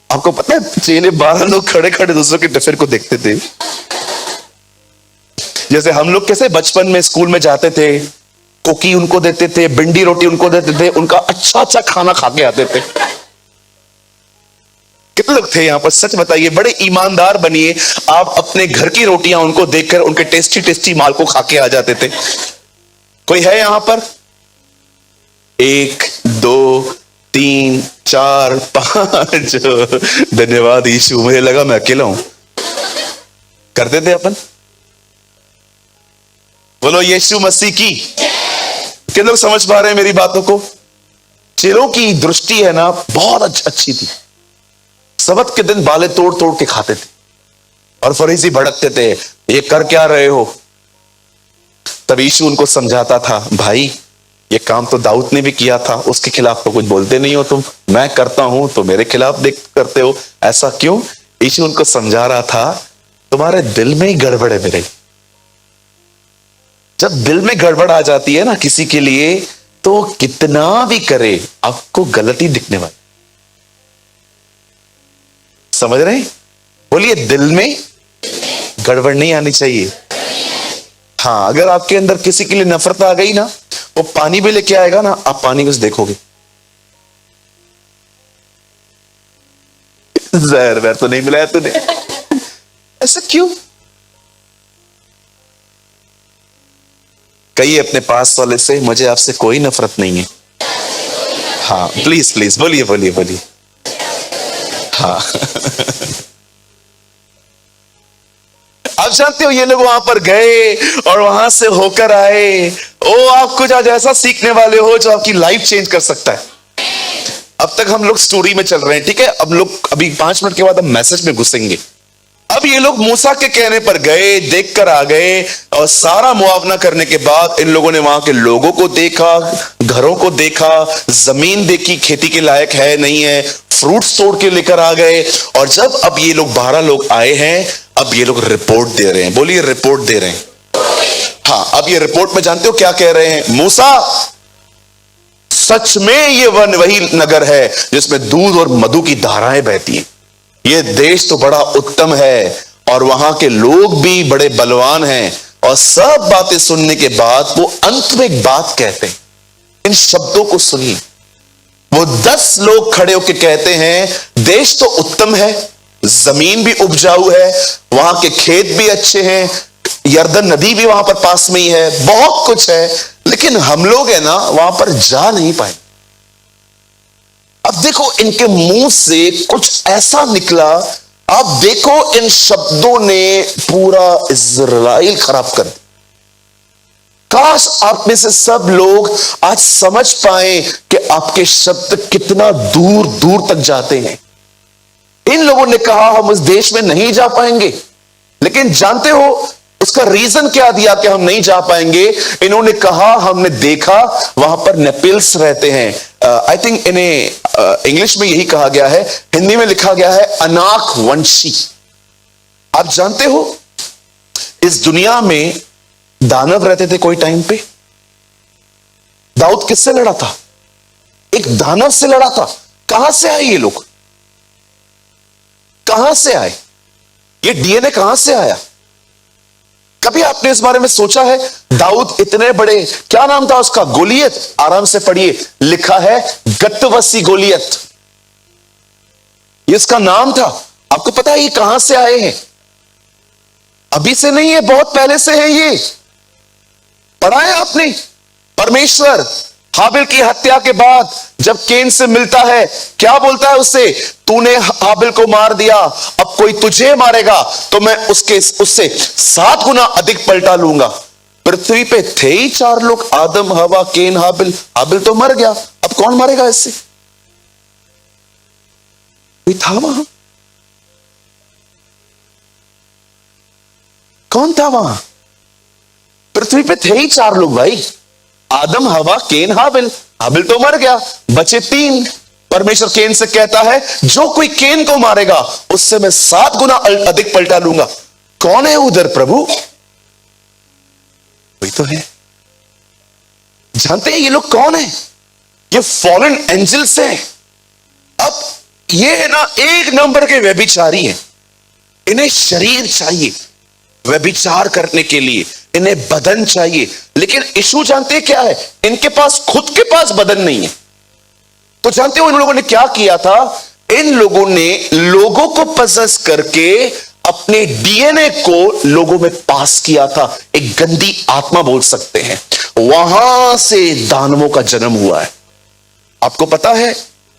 आपको पता है चेले 12 लोग खड़े खड़े दूसरों के टिफिन को देखते थे। जैसे हम लोग कैसे बचपन में स्कूल में जाते थे, कोकी उनको देते थे, भिंडी रोटी उनको देते थे, उनका अच्छा अच्छा खाना खा के आते थे। कितने लोग थे यहां पर, सच बताइए, बड़े ईमानदार बनिए। आप अपने घर की रोटियां उनको देखकर उनके टेस्टी टेस्टी माल को खा के आ जाते थे। कोई है यहां पर? 1 2 3 4 5। धन्यवाद यीशु, मुझे लगा मैं अकेला हूं। करते थे अपन? बोलो यीशु मसीह की। कितने लोग समझ पा रहे हैं मेरी बातों को? चेलों की दृष्टि है ना बहुत अच्छी थी। सबत के दिन बाले तोड़ तोड़ के खाते थे, और फरीसी भड़कते थे ये कर क्या रहे हो। तब यीशु उनको समझाता था, भाई ये काम तो दाऊद ने भी किया था, उसके खिलाफ तो कुछ बोलते नहीं हो तुम, मैं करता हूं तो मेरे खिलाफ देख करते हो, ऐसा क्यों? यीशु उनको समझा रहा था तुम्हारे दिल में ही गड़बड़ है मेरे। जब दिल में गड़बड़ आ जाती है ना किसी के लिए, तो कितना भी करे आपको गलती दिखने वाली। समझ रहे हैं? बोलिए दिल में गड़बड़ नहीं आनी चाहिए। हाँ, अगर आपके अंदर किसी के लिए नफरत आ गई ना, वो पानी भी लेके आएगा ना, आप पानी को देखोगे जहर वहर तो नहीं मिलाया तूने। ऐसा क्यों? कहिए अपने पास वाले से, मुझे आपसे कोई नफरत नहीं है। हाँ प्लीज प्लीज बोलिए बोलिए बोलिए। हाँ आप जानते हो ये लोग वहां पर गए और वहां से होकर आए। ओ, आप कुछ आज ऐसा सीखने वाले हो जो आपकी लाइफ चेंज कर सकता है। अब तक हम लोग स्टोरी में चल रहे हैं, ठीक है। अब लोग अभी 5 मिनट के बाद हम मैसेज में घुसेंगे। अब ये लोग मूसा के कहने पर गए, देखकर आ गए, और सारा मुआवना करने के बाद इन लोगों ने वहां के लोगों को देखा, घरों को देखा, जमीन देखी खेती के लायक है नहीं है, फ्रूट्स तोड़ के लेकर आ गए। और जब अब ये लोग 12 लोग आए हैं, अब ये लोग रिपोर्ट दे रहे हैं। बोलिए, रिपोर्ट दे रहे हैं। हाँ, अब ये रिपोर्ट में जानते हो क्या कह रहे हैं? मूसा, सच में ये वही नगर है जिसमें दूध और मधु की धाराएं बहती हैं। ये देश तो बड़ा उत्तम है और वहां के लोग भी बड़े बलवान हैं। और सब बातें सुनने के बाद वो अंत में एक बात कहते हैं। इन शब्दों को सुनिए। वो 10 लोग खड़े होकर कहते हैं, देश तो उत्तम है, जमीन भी उपजाऊ है, वहां के खेत भी अच्छे हैं, यर्दन नदी भी वहां पर पास में ही है, बहुत कुछ है, लेकिन हम लोग है ना वहां पर जा नहीं पाए। अब देखो इनके मुंह से कुछ ऐसा निकला। आप देखो, इन शब्दों ने पूरा इज़राइल खराब कर दिया। काश आप में से सब लोग आज समझ पाए कि आपके शब्द कितना दूर दूर तक जाते हैं। इन लोगों ने कहा हम उस देश में नहीं जा पाएंगे, लेकिन जानते हो उसका रीजन क्या दिया कि हम नहीं जा पाएंगे? इन्होंने कहा हमने देखा वहां पर नेपिल्स रहते हैं। आई थिंक इन्हें इंग्लिश में यही कहा गया है, हिंदी में लिखा गया है अनाक वंशी। आप जानते हो इस दुनिया में दानव रहते थे कोई टाइम पे। दाऊद किससे लड़ा था? एक दानव से लड़ा था। कहां से आए ये लोग? कहां से आए? ये डीएनए कहां से आया? कभी आपने इस बारे में सोचा है? दाऊद इतने बड़े, क्या नाम था उसका? गोलियत। आराम से पढ़िए, लिखा है गतवसी गोलियत, ये इसका नाम था। आपको पता है ये कहां से आए हैं? अभी से नहीं है, बहुत पहले से है ये। पढ़ा है आपने? परमेश्वर हाबिल की हत्या के बाद जब केन से मिलता है, क्या बोलता है उससे? तूने हाबिल को मार दिया, अब कोई तुझे मारेगा तो मैं उससे 7 गुना अधिक पलटा लूंगा। पृथ्वी पे थे ही 4 लोग, आदम, हवा, केन, हाबिल। हाबिल तो मर गया, अब कौन मारेगा इससे? कोई था वहां? कौन था वहां? पृथ्वी पे थे ही 4 लोग भाई, आदम, हवा, केन, हाबिल। हाबिल तो मर गया, बचे 3। परमेश्वर केन से कहता है जो कोई केन को मारेगा उससे मैं 7 गुना अधिक पलटा लूंगा। कौन है उधर प्रभु? वही तो है। जानते हैं ये लोग कौन है? ये फॉलन एंजल्स हैं। अब ये है ना एक नंबर के व्यभिचारी हैं। इन्हें शरीर चाहिए व्यभिचार करने के लिए, इन्हें बदन चाहिए, लेकिन इशू जानते हैं क्या है? इनके पास खुद के पास बदन नहीं है। तो जानते हो इन लोगों ने क्या किया था? इन लोगों ने लोगों को पजेस करके अपने डीएनए को लोगों में पास किया था। एक गंदी आत्मा बोल सकते हैं। वहां से दानवों का जन्म हुआ है। आपको पता है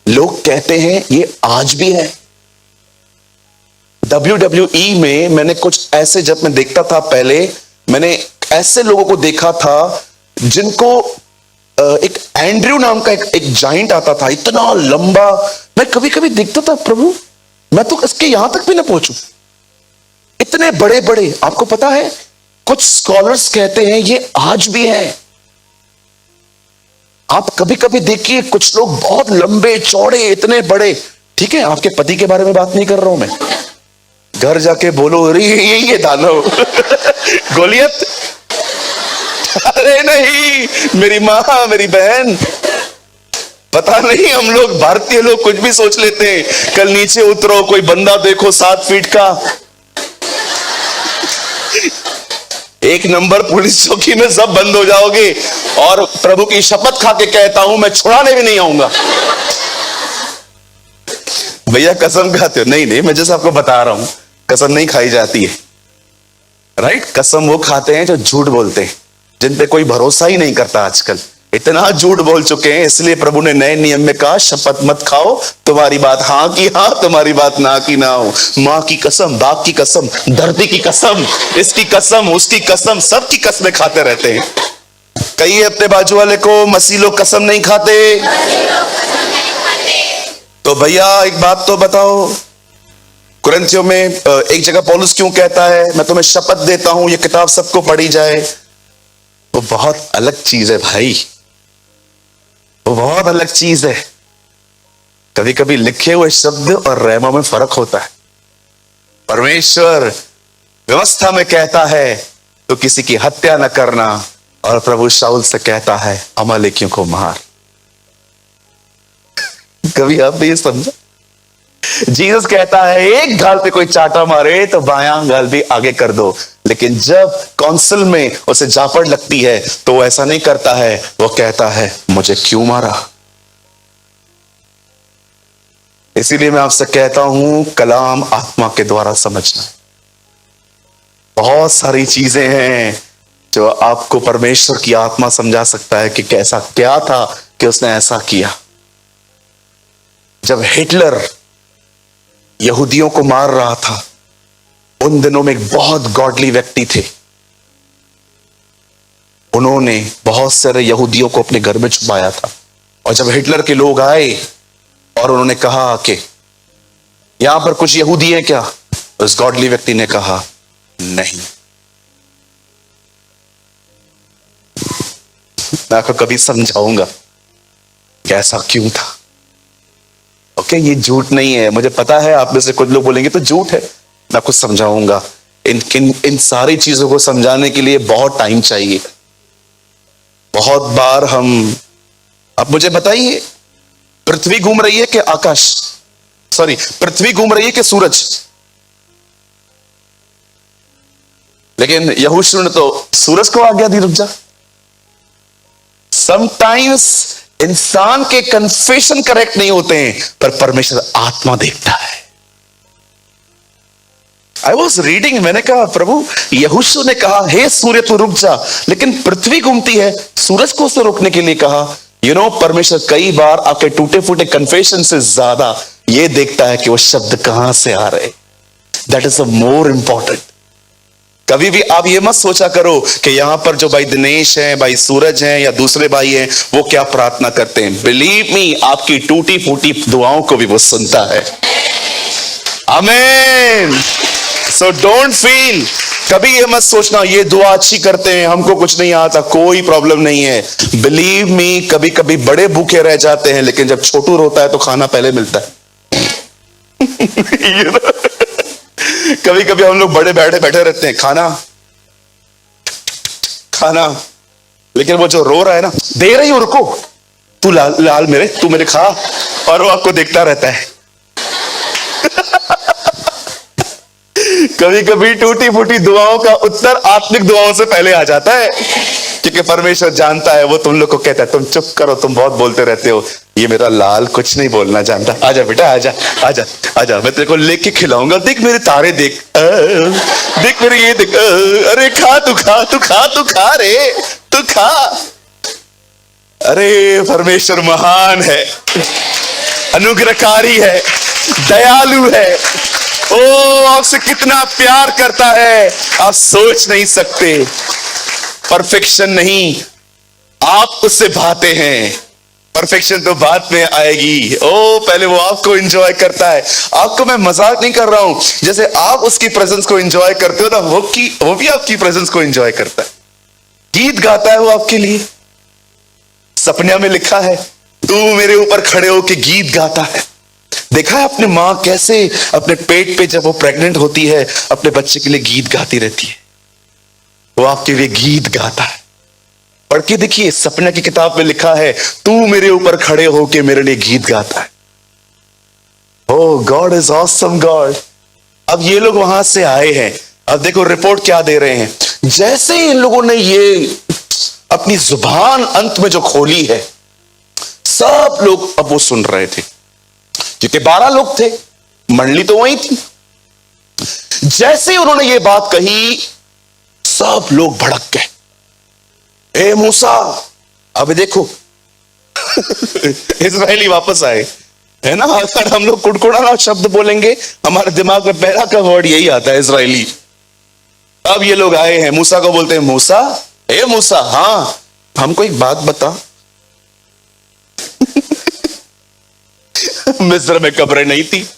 लोग कहते हैं ये आज भी है। WWE में मैंने कुछ ऐसे, जब मैं देखता था पहले, मैंने ऐसे लोगों को देखा था जिनको एक एंड्रयू नाम का एक जाइंट आता था, इतना लंबा। मैं कभी कभी देखता था प्रभु मैं तो इसके यहां तक भी ना पहुंचू, इतने बड़े बड़े। आपको पता है कुछ स्कॉलर्स कहते हैं ये आज भी है। आप कभी कभी देखिए कुछ लोग बहुत लंबे चौड़े इतने बड़े। ठीक है, आपके पति के बारे में बात नहीं कर रहा हूं मैं। घर जाके बोलो अरे यही है दानव गोलियत। अरे नहीं मेरी मां, मेरी बहन, पता नहीं हम लोग भारतीय लोग कुछ भी सोच लेते हैं। कल नीचे उतरो, कोई बंदा देखो 7 फीट का, 1 नंबर पुलिस चौकी में सब बंद हो जाओगे। और प्रभु की शपथ खा के कहता हूं मैं छुड़ाने भी नहीं आऊंगा। भैया कसम खाते हो? नहीं नहीं, मैं जैसे आपको बता रहा हूं कसम नहीं खाई जाती है, राइट। कसम वो खाते हैं जो झूठ बोलते हैं, जिन पे कोई भरोसा ही नहीं करता आजकल। इतना झूठ बोल चुके हैं, इसलिए प्रभु ने नए नियम में कहा शपथ मत खाओ, तुम्हारी बात हाँ की हाँ, तुम्हारी बात ना की ना हो। माँ की कसम, बाप की कसम, धरती की कसम, इसकी कसम, उसकी कसम, सबकी कसमें खाते रहते हैं। कहिए अपने बाजू वाले को, मसीह लोग कसम नहीं खाते। तो भैया एक बात तो बताओ, कुरिन्थियों में एक जगह पौलुस क्यों कहता है मैं तुम्हें शपथ देता हूं ये किताब सबको पढ़ी जाए? वो बहुत अलग चीज है भाई, वो बहुत अलग चीज है। कभी कभी लिखे हुए शब्द और रहमा में फर्क होता है। परमेश्वर व्यवस्था में कहता है तो किसी की हत्या न करना, और प्रभु शाऊल से कहता है अमालेकियों को मार। कभी आपने ये समझा? जीसस कहता है एक गाल पे कोई चाटा मारे तो बायां गाल भी आगे कर दो, लेकिन जब काउंसिल में उसे जापड़ लगती है तो वो ऐसा नहीं करता है, वो कहता है मुझे क्यों मारा। इसीलिए मैं आपसे कहता हूं कलाम आत्मा के द्वारा समझना। बहुत सारी चीजें हैं जो आपको परमेश्वर की आत्मा समझा सकता है कि कैसा क्या था कि उसने ऐसा किया। जब हिटलर यहूदियों को मार रहा था, उन दिनों में एक बहुत गॉडली व्यक्ति थे, उन्होंने बहुत सारे यहूदियों को अपने घर में छुपाया था। और जब हिटलर के लोग आए और उन्होंने कहा कि यहां पर कुछ यहूदी हैं क्या, उस गॉडली व्यक्ति ने कहा नहीं। मैं आपको कभी समझाऊंगा कैसा क्यों था। ओके, ये झूठ नहीं है, मुझे पता है आप में से कुछ लोग बोलेंगे तो झूठ है, मैं आपको समझाऊंगा। इन सारी चीजों को समझाने के लिए बहुत टाइम चाहिए। बहुत बार अब मुझे बताइए, पृथ्वी घूम रही है कि पृथ्वी घूम रही है कि सूरज? लेकिन यहोशू ने तो सूरज को आज्ञा दी रुक जा। समटाइम्स इंसान के कन्फेशन करेक्ट नहीं होते हैं, पर परमेश्वर आत्मा देखता है। आई वॉज रीडिंग, मैंने कहा प्रभु यहोशू ने कहा हे सूर्य तू रुक जा, लेकिन पृथ्वी घूमती है, सूरज को उसने रुकने के लिए कहा। परमेश्वर कई बार आपके टूटे फूटे कन्फेशन से ज्यादा ये देखता है कि वो शब्द कहां से आ रहे। That is a more important. कभी भी आप ये मत सोचा करो कि यहां पर जो भाई दिनेश हैं, भाई सूरज हैं या दूसरे भाई हैं, वो क्या प्रार्थना करते हैं। बिलीव मी, आपकी टूटी फूटी दुआओं को भी वो सुनता है। आमीन। सो डोंट फील, कभी ये मत सोचना ये दुआ अच्छी करते हैं हमको कुछ नहीं आता, कोई प्रॉब्लम नहीं है। बिलीव मी, कभी कभी बड़े भूखे रह जाते हैं, लेकिन जब छोटू रोता है तो खाना पहले मिलता है। कभी कभी हम लोग बड़े बैठे रहते हैं, खाना, लेकिन वो जो रो रहा है ना, दे रही हो रुको, तू लाल मेरे, तू मेरे खा, और वो आपको देखता रहता है। कभी कभी टूटी फूटी दुआओं का उत्तर आत्मिक दुआओं से पहले आ जाता है, क्योंकि परमेश्वर जानता है। वो तुम लोग को कहता है तुम चुप करो, तुम बहुत बोलते रहते हो, ये मेरा लाल कुछ नहीं बोलना जानता। आजा बेटा, आजा आजा आजा, मैं तेरे को लेके खिलाऊंगा, देख मेरे तारे, देख देख मेरे ये देख, अरे खा तू खा तू खा तू खा रे तू खा। अरे परमेश्वर महान है, अनुग्रहकारी है, दयालु है। ओ आपसे कितना प्यार करता है आप सोच नहीं सकते। परफेक्शन नहीं, आप उससे भाते हैं, परफेक्शन तो बाद में आएगी। ओ पहले वो आपको एंजॉय करता है। आपको मैं मजाक नहीं कर रहा हूं, जैसे आप उसकी प्रेजेंस को एंजॉय करते हो ना, वो भी आपकी प्रेजेंस को एंजॉय करता है। गीत गाता है वो आपके लिए। सपनिया में लिखा है तू मेरे ऊपर खड़े होके गीत गाता है। देखा है अपने माँ कैसे अपने पेट पे जब वो प्रेग्नेंट होती है अपने बच्चे के लिए गीत गाती रहती है, वो आपके लिए गीत गाता है। पढ़ के देखिए, सपना की किताब में लिखा है तू मेरे ऊपर खड़े होके मेरे लिए गीत गाता है। ओह गॉड इज ऑसम गॉड। अब ये लोग वहां से आए हैं, अब देखो रिपोर्ट क्या दे रहे हैं। जैसे ही इन लोगों ने ये अपनी जुबान अंत में जो खोली है, सब लोग अब वो सुन रहे थे, क्योंकि 12 लोग थे, मंडली तो वही थी। जैसे उन्होंने ये बात कही, सब लोग भड़क गए। ए मूसा, अब देखो इजरायली वापस आए, है ना। अगर हम लोग कुड़कुड़ाना शब्द बोलेंगे, हमारे दिमाग में पहला का वर्ड यही आता है, इजरायली। अब ये लोग आए हैं, मूसा को बोलते हैं, मूसा, ए मूसा, हाँ हमको एक बात बता, मिस्र में कब्रें नहीं थी,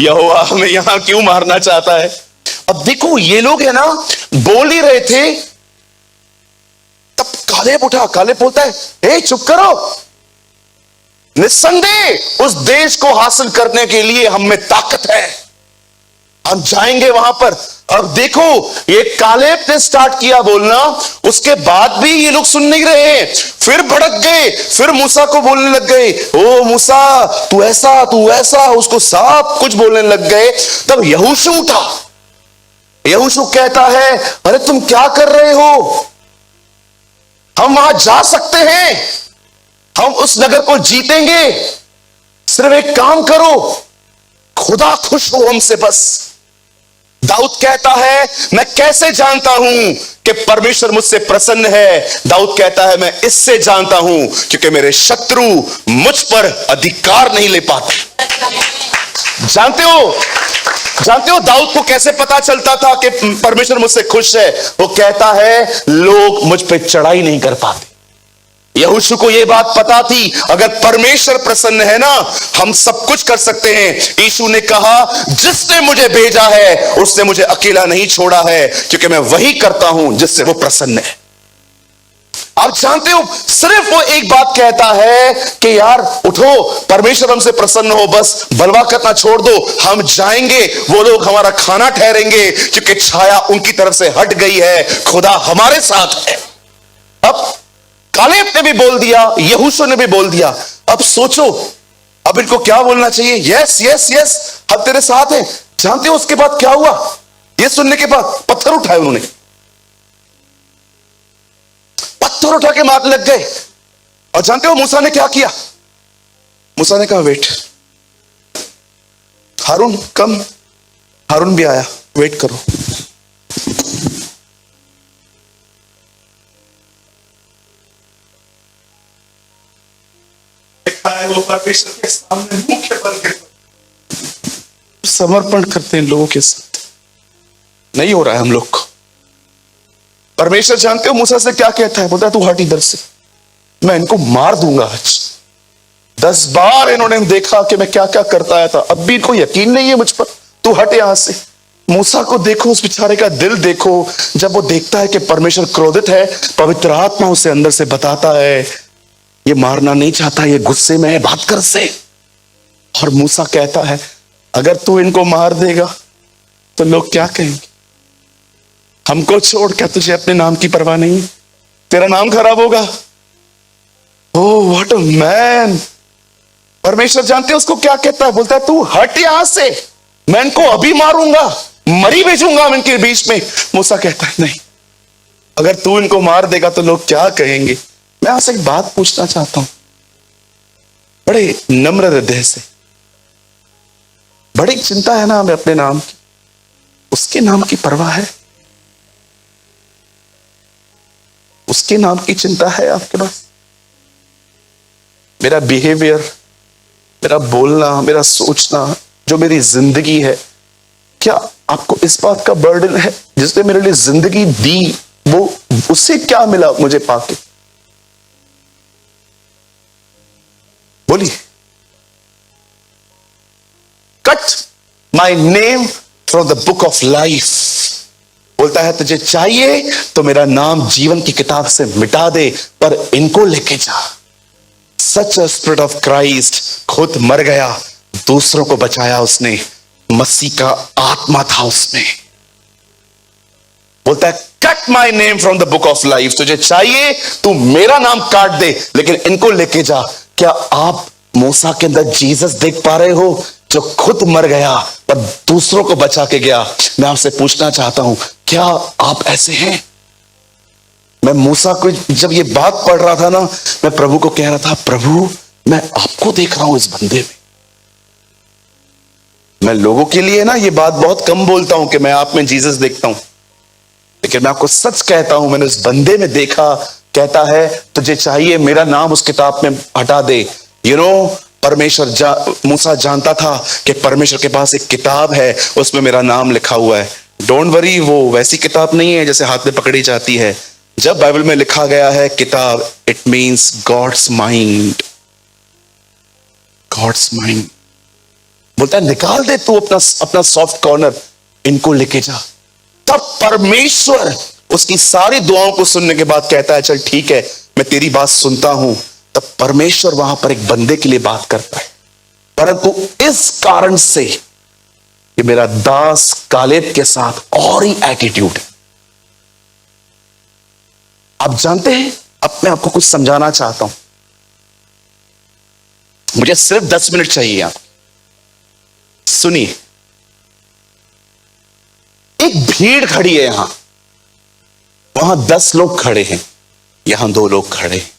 यहोवा हमें यहां क्यों मारना चाहता है। अब देखो ये लोग है ना, बोल ही रहे थे, तब कालेब उठा, कालेब बोलता है, ए चुप करो, निस्संदेह उस देश को हासिल करने के लिए हम में ताकत है, हम जाएंगे वहां पर। अब देखो ये कालेब ने स्टार्ट किया बोलना, उसके बाद भी ये लोग सुन नहीं रहे, फिर भड़क गए, फिर मूसा को बोलने लग गए, ओ मूसा तू ऐसा, उसको सब कुछ बोलने लग गए। तब यहोशू उठा, यहोशू कहता है, अरे तुम क्या कर रहे हो, हम वहां जा सकते हैं, हम उस नगर को जीतेंगे, सिर्फ एक काम करो, खुदा खुश हो हमसे बस। दाऊद कहता है, मैं कैसे जानता हूं कि परमेश्वर मुझसे प्रसन्न है। दाऊद कहता है, मैं इससे जानता हूं क्योंकि मेरे शत्रु मुझ पर अधिकार नहीं ले पाते। जानते हो दाऊद को कैसे पता चलता था कि परमेश्वर मुझसे खुश है? वो कहता है, लोग मुझ पे चढ़ाई नहीं कर पाते। यहोशू को यह बात पता थी, अगर परमेश्वर प्रसन्न है ना, हम सब कुछ कर सकते हैं। यीशु ने कहा, जिसने मुझे भेजा है उसने मुझे अकेला नहीं छोड़ा है, क्योंकि मैं वही करता हूं जिससे वो प्रसन्न है। आप जानते हो, सिर्फ वो एक बात कहता है कि यार उठो, परमेश्वर हमसे प्रसन्न हो, बस बलवा करना छोड़ दो, हम जाएंगे, वो लोग हमारा खाना ठहरेंगे, क्योंकि छाया उनकी तरफ से हट गई है, खुदा हमारे साथ है। अब कालेब ने भी बोल दिया, यहोशू ने भी बोल दिया, अब सोचो अब इनको क्या बोलना चाहिए? यस यस यस, हम तेरे साथ हैं। जानते हो उसके बाद क्या हुआ? ये सुनने के बाद पत्थर उठाए उन्होंने, पत्थर उठा के मारने लग गए। और जानते हो मूसा ने क्या किया? मूसा ने कहा, वेट, हारून कम। हारून भी आया, वेट करो। वो परमेश्वर के सामने मुख्य बन के समर्पण करते हैं लोगों के साथ। नहीं हो रहा है हम लोग को। परमेश्वर जानते हो मूसा से क्या कहता है? बोलता है, तू हट इधर से, मैं इनको मार दूंगा आज। 10 बार इन्होंने देखा कि मैं क्या क्या करता आया था, अब भी इनको यकीन नहीं है मुझ पर, तू हट यहां से। मूसा को देखो, उस बेचारे का दिल देखो, जब वो देखता है कि परमेश्वर क्रोधित है, पवित्र आत्मा उसे अंदर से बताता है, ये मारना नहीं चाहता, ये गुस्से में है, बात कर से। और मूसा कहता है, अगर तू इनको मार देगा तो लोग क्या कहेंगे? हमको छोड़, क्या तुझे अपने नाम की परवाह नहीं? तेरा नाम खराब होगा। Oh what a man. परमेश्वर जानते हैं उसको क्या कहता है? बोलता है, तू हट यहां से, मैं इनको अभी मारूंगा, मरी भेजूंगा इनके बीच में। मूसा कहता है, नहीं, अगर तू इनको मार देगा तो लोग क्या कहेंगे। मैं आपसे एक बात पूछना चाहता हूं, बड़े नम्र हृदय से। बड़ी चिंता है ना हमें अपने नाम की, उसके नाम की परवाह है? उसके नाम की चिंता है आपके पास? मेरा बिहेवियर, मेरा बोलना, मेरा सोचना, जो मेरी जिंदगी है, क्या आपको इस बात का बर्डन है? जिसने मेरे लिए जिंदगी दी, वो उससे क्या मिला मुझे पाके? बोलिए। Cut my name from the book of life. बोलता है, तुझे चाहिए तो मेरा नाम जीवन की किताब से मिटा दे, पर इनको लेके जा। सच अ स्पिरिट ऑफ क्राइस्ट, खुद मर गया, दूसरों को बचाया उसने, मसीह का आत्मा था उसमें। बोलता है, cut my name from the book of life. तुझे चाहिए तू मेरा नाम काट दे, लेकिन इनको लेके जा। क्या आप मूसा के अंदर जीसस देख पा रहे हो, जो खुद मर गया पर दूसरों को बचा के गया? मैं आपसे पूछना चाहता हूं, क्या आप ऐसे हैं? मैं मूसा को जब ये बात पढ़ रहा था ना, मैं प्रभु को कह रहा था, प्रभु मैं आपको देख रहा हूं इस बंदे में। मैं लोगों के लिए ना ये बात बहुत कम बोलता हूं कि मैं आप में जीसस देखता हूं, लेकिन मैं आपको सच कहता हूं, मैंने उस बंदे में देखा कहता है तुझे चाहिए मेरा नाम उस किताब में हटा दे। परमेश्वर मूसा जानता था कि परमेश्वर के पास एक किताब है, उसमें मेरा नाम लिखा हुआ है। डोंट वरी, वो वैसी किताब नहीं है जैसे हाथ में पकड़ी जाती है। जब बाइबल में लिखा गया है किताब, it means God's mind. God's mind बोलता है निकाल दे तू अपना सॉफ्ट कॉर्नर, इनको लेके जा। तब परमेश्वर उसकी सारी दुआओं को सुनने के बाद कहता है चल ठीक है, मैं तेरी बात सुनता हूं। तब परमेश्वर वहां पर एक बंदे के लिए बात करता है, परंतु इस कारण से कि मेरा दास कालेब के साथ और ही एटीट्यूड है। आप जानते हैं, अब मैं आपको कुछ समझाना चाहता हूं, मुझे सिर्फ 10 मिनट चाहिए। आप सुनिए, एक भीड़ खड़ी है यहां, वहां 10 लोग खड़े हैं, यहां 2 लोग खड़े हैं।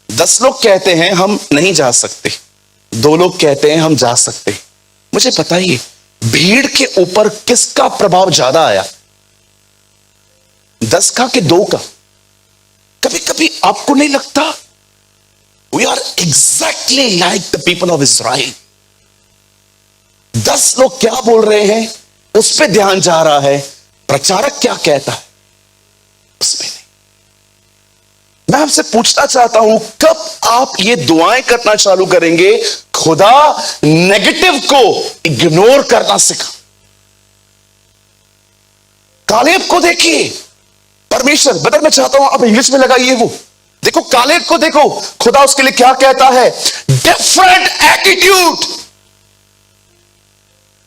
10 लोग कहते हैं हम नहीं जा सकते, 2 लोग कहते हैं हम जा सकते। मुझे बताइए भीड़ के ऊपर किसका प्रभाव ज्यादा आया, 10 का कि 2 का? कभी कभी आपको नहीं लगता we are exactly like the people of Israel? 10 लोग क्या बोल रहे हैं उस पर ध्यान जा रहा है, प्रचारक क्या कहता है उसमें नहीं। मैं आपसे पूछना चाहता हूं, कब आप ये दुआएं करना चालू करेंगे, खुदा नेगेटिव को इग्नोर करना सीखा। कालेब को देखिए, परमेश्वर बदल, मैं चाहता हूं आप इंग्लिश में लगाइए वो। देखो कालेब को देखो, खुदा उसके लिए क्या कहता है, डिफरेंट एटीट्यूड।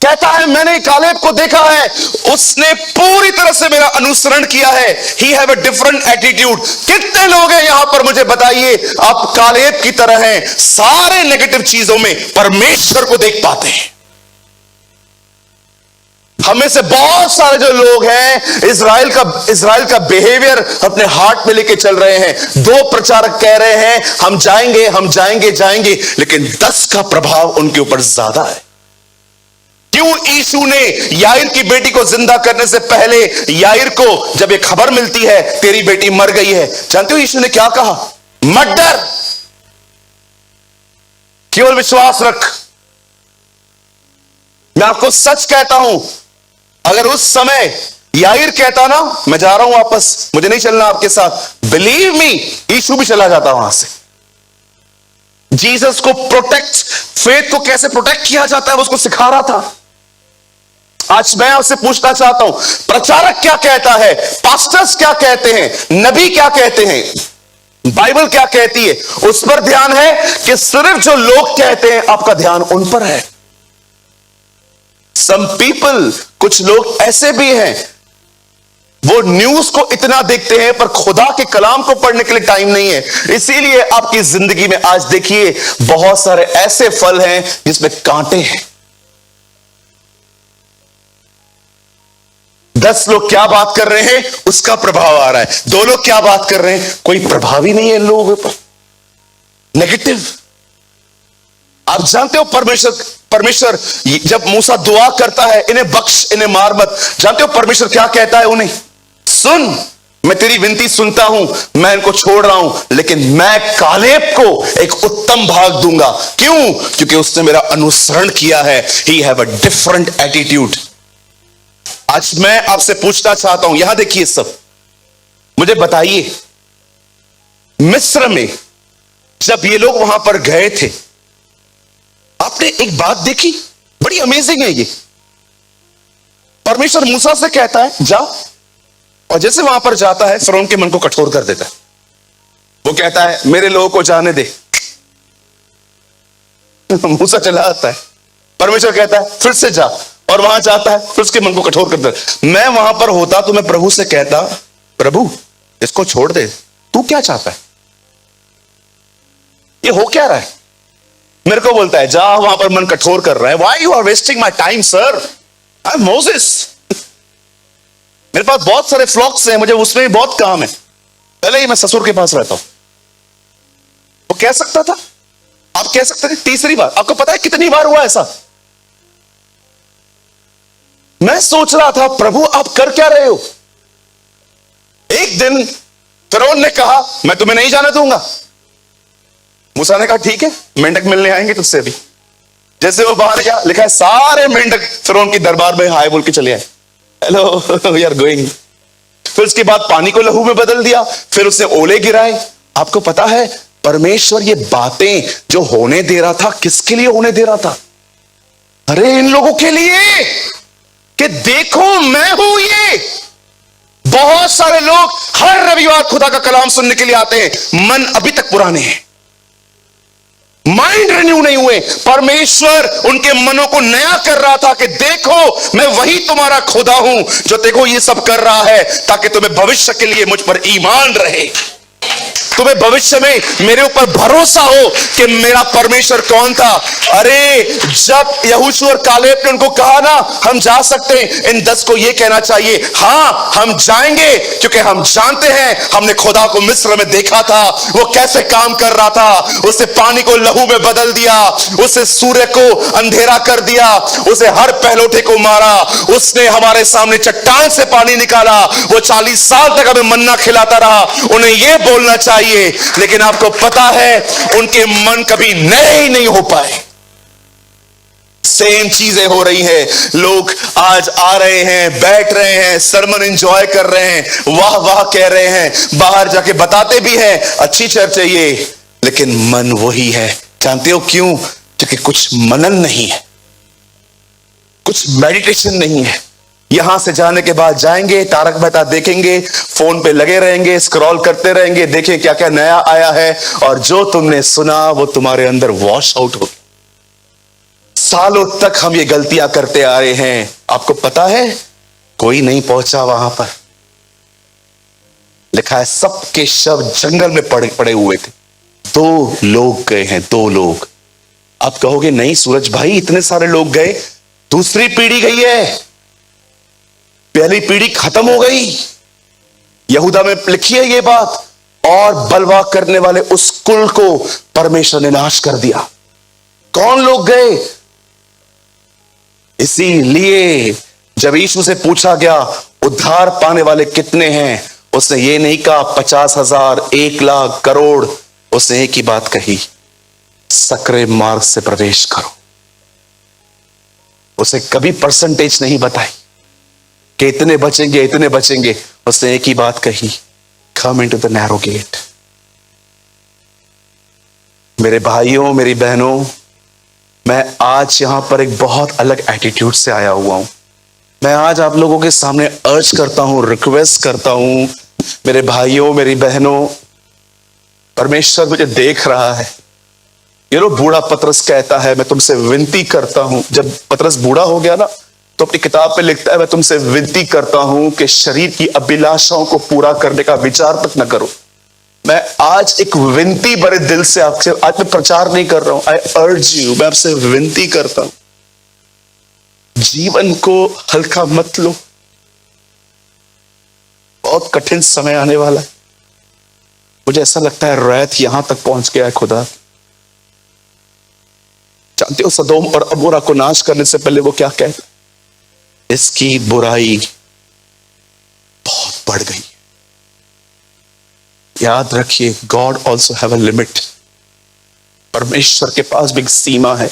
कहता है मैंने कालेब को देखा है, उसने पूरी तरह से मेरा अनुसरण किया है। He have a different attitude. कितने लोग हैं यहां पर मुझे बताइए, आप कालेब की तरह हैं, सारे नेगेटिव चीजों में परमेश्वर को देख पाते हैं। हमें से बहुत सारे जो लोग हैं इज़राइल का बिहेवियर अपने हार्ट में लेके चल रहे हैं। 2 प्रचारक कह रहे हैं हम जाएंगे हम जाएंगे जाएंगे, लेकिन 10 का प्रभाव उनके ऊपर ज्यादा है। क्यों यीशु ने याईर की बेटी को जिंदा करने से पहले याईर को जब ये खबर मिलती है तेरी बेटी मर गई है, जानते हो यीशु ने क्या कहा? मत डर, केवल विश्वास रख। मैं आपको सच कहता हूं, अगर उस समय याईर कहता ना मैं जा रहा हूं वापस, मुझे नहीं चलना आपके साथ, बिलीव मी यीशु भी चला जाता वहां से। जीसस को प्रोटेक्ट, फेथ को कैसे प्रोटेक्ट किया जाता है वो उसको सिखा रहा था। आज मैं आपसे पूछना चाहता हूं, प्रचारक क्या कहता है, पास्टर्स क्या कहते हैं, नबी क्या कहते हैं, बाइबल क्या कहती है, उस पर ध्यान है कि सिर्फ जो लोग कहते हैं आपका ध्यान उन पर है? सम पीपल, कुछ लोग ऐसे भी हैं, वो न्यूज को इतना देखते हैं पर खुदा के कलाम को पढ़ने के लिए टाइम नहीं है। इसीलिए आपकी जिंदगी में आज देखिए बहुत सारे ऐसे फल हैं जिसमें कांटे हैं। 10 लोग क्या बात कर रहे हैं उसका प्रभाव आ रहा है, 2 लोग क्या बात कर रहे हैं कोई प्रभाव ही नहीं है इन लोगों पर, नेगेटिव। आप जानते हो परमेश्वर जब मूसा दुआ करता है इन्हें बख्श इन्हें मार मत, जानते हो परमेश्वर क्या कहता है उन्हें? सुन, मैं तेरी विनती सुनता हूं, मैं इनको छोड़ रहा हूं, लेकिन मैं कालेब को एक उत्तम भाग दूंगा। क्यों? क्योंकि उसने मेरा अनुसरण किया है। He have a different attitude. आज मैं आपसे पूछना चाहता हूं, यहां देखिए सब, मुझे बताइए मिस्र में जब ये लोग वहां पर गए थे, आपने एक बात देखी, बड़ी अमेजिंग है ये। परमेश्वर मूसा से कहता है जा, और जैसे वहां पर जाता है फिरौन के मन को कठोर कर देता है। वो कहता है मेरे लोगों को जाने दे। मूसा चला आता है, परमेश्वर कहता है फिर से जा, और वहां जाता है फिर उसके मन को कठोर कर देता है। मैं वहां पर होता तो मैं प्रभु से कहता प्रभु इसको छोड़ दे, तू क्या चाहता है, ये हो क्या रहा है? मेरे को बोलता है जा, वहां पर मन कठोर कर रहा है। Why you are wasting my time sir, I am Moses, मेरे पास बहुत सारे फ्लॉक्स हैं, मुझे उसमें भी बहुत काम है, पहले ही मैं ससुर के पास रहता हूं। वो कह सकता था, आप कह सकते थे। तीसरी बार, आपको पता है कितनी बार हुआ ऐसा? मैं सोच रहा था प्रभु आप कर क्या रहे हो? एक दिन फिरौन ने कहा मैं तुम्हें नहीं जाने दूंगा। मूसा ने कहा ठीक है, मेंढक मिलने आएंगे तुझसे भी। जैसे वो बाहर गया, लिखा है सारे मेंढक फिरौन की दरबार में हाय बोल के चले आए, हेलो वी आर गोइंग। फिर उसके बाद पानी को लहू में बदल दिया, फिर उसने ओले गिराए। आपको पता है परमेश्वर ये बातें जो होने दे रहा था, किसके लिए होने दे रहा था? अरे इन लोगों के लिए कि देखो मैं हूं ये। बहुत सारे लोग हर रविवार खुदा का कलाम सुनने के लिए आते हैं, मन अभी तक पुराने हैं, माइंड रिन्यू नहीं हुए। परमेश्वर उनके मनों को नया कर रहा था कि देखो मैं वही तुम्हारा खुदा हूं जो देखो ये सब कर रहा है, ताकि तुम्हें भविष्य के लिए मुझ पर ईमान रहे, तुम्हें भविष्य में मेरे ऊपर भरोसा हो कि मेरा परमेश्वर कौन था। अरे जब यहोशू और कालेब ने उनको कहा ना हम जा सकते हैं, इन 10 को यह कहना चाहिए हां हम जाएंगे, क्योंकि हम जानते हैं हमने खुदा को मिस्र में देखा था, वो कैसे काम कर रहा था। उसने पानी को लहू में बदल दिया, उसने सूर्य को अंधेरा कर दिया, उसे हर पहलोठे को मारा, उसने हमारे सामने चट्टान से पानी निकाला, वो 40 साल तक हमें मन्ना खिलाता रहा। उन्हें यह बोलना चाहिए, लेकिन आपको पता है उनके मन कभी नए ही नहीं हो पाए। सेम चीजें हो रही हैं। लोग आज आ रहे हैं, बैठ रहे हैं, सरमन एंजॉय कर रहे हैं, वाह वाह कह रहे हैं, बाहर जाके बताते भी हैं अच्छी चर्च है ये, लेकिन मन वही है। जानते हो क्यों? क्योंकि कुछ मनन नहीं है, कुछ मेडिटेशन नहीं है। यहां से जाने के बाद जाएंगे, तारक मेहता देखेंगे, फोन पे लगे रहेंगे, स्क्रॉल करते रहेंगे, देखें क्या क्या नया आया है, और जो तुमने सुना वो तुम्हारे अंदर वॉश आउट हो। सालों तक हम ये गलतियां करते आ रहे हैं। आपको पता है कोई नहीं पहुंचा वहां पर। लिखा है सबके शव जंगल में पड़े हुए थे, 2 लोग गए हैं, 2 लोग। आप कहोगे नहीं सूरज भाई इतने सारे लोग गए, दूसरी पीढ़ी गई है, पहली पीढ़ी खत्म हो गई। यहूदा में लिखी है ये बात, और बलवा करने वाले उस कुल को परमेश्वर ने नाश कर दिया। कौन लोग गए? इसीलिए जब यीशु से पूछा गया उद्धार पाने वाले कितने हैं, उसने ये नहीं कहा 50,000, 1 लाख, करोड़। उसने एक ही बात कही, सकरे मार्ग से प्रवेश करो। उसे कभी परसेंटेज नहीं बताई कि इतने बचेंगे इतने बचेंगे। उसने एक ही बात कही, come into the narrow gate. मेरे भाइयों मेरी बहनों, मैं आज यहां पर एक बहुत अलग एटीट्यूड से आया हुआ हूं। मैं आज आप लोगों के सामने अर्ज करता हूं, रिक्वेस्ट करता हूं, मेरे भाइयों मेरी बहनों, परमेश्वर मुझे देख रहा है। ये लो बूढ़ा पतरस कहता है मैं तुमसे विनती करता हूं। जब पतरस बूढ़ा हो गया ना तो अपनी किताब पे लिखता है मैं तुमसे विनती करता हूं कि शरीर की अभिलाषाओं को पूरा करने का विचार तक न करो। मैं आज एक विनती बड़े दिल से आपसे, आज मैं प्रचार नहीं कर रहा हूं, आई अर्ज यू, मैं आपसे विनती करता हूं, जीवन को हल्का मत लो। बहुत कठिन समय आने वाला है। मुझे ऐसा लगता है रैत यहां तक पहुंच गया है खुदा। जानते हो सदोम और अमोरा को नाश करने से पहले वो क्या कहता, इसकी बुराई बहुत बढ़ गई। याद रखिए God also have a limit. परमेश्वर के पास भी एक सीमा है।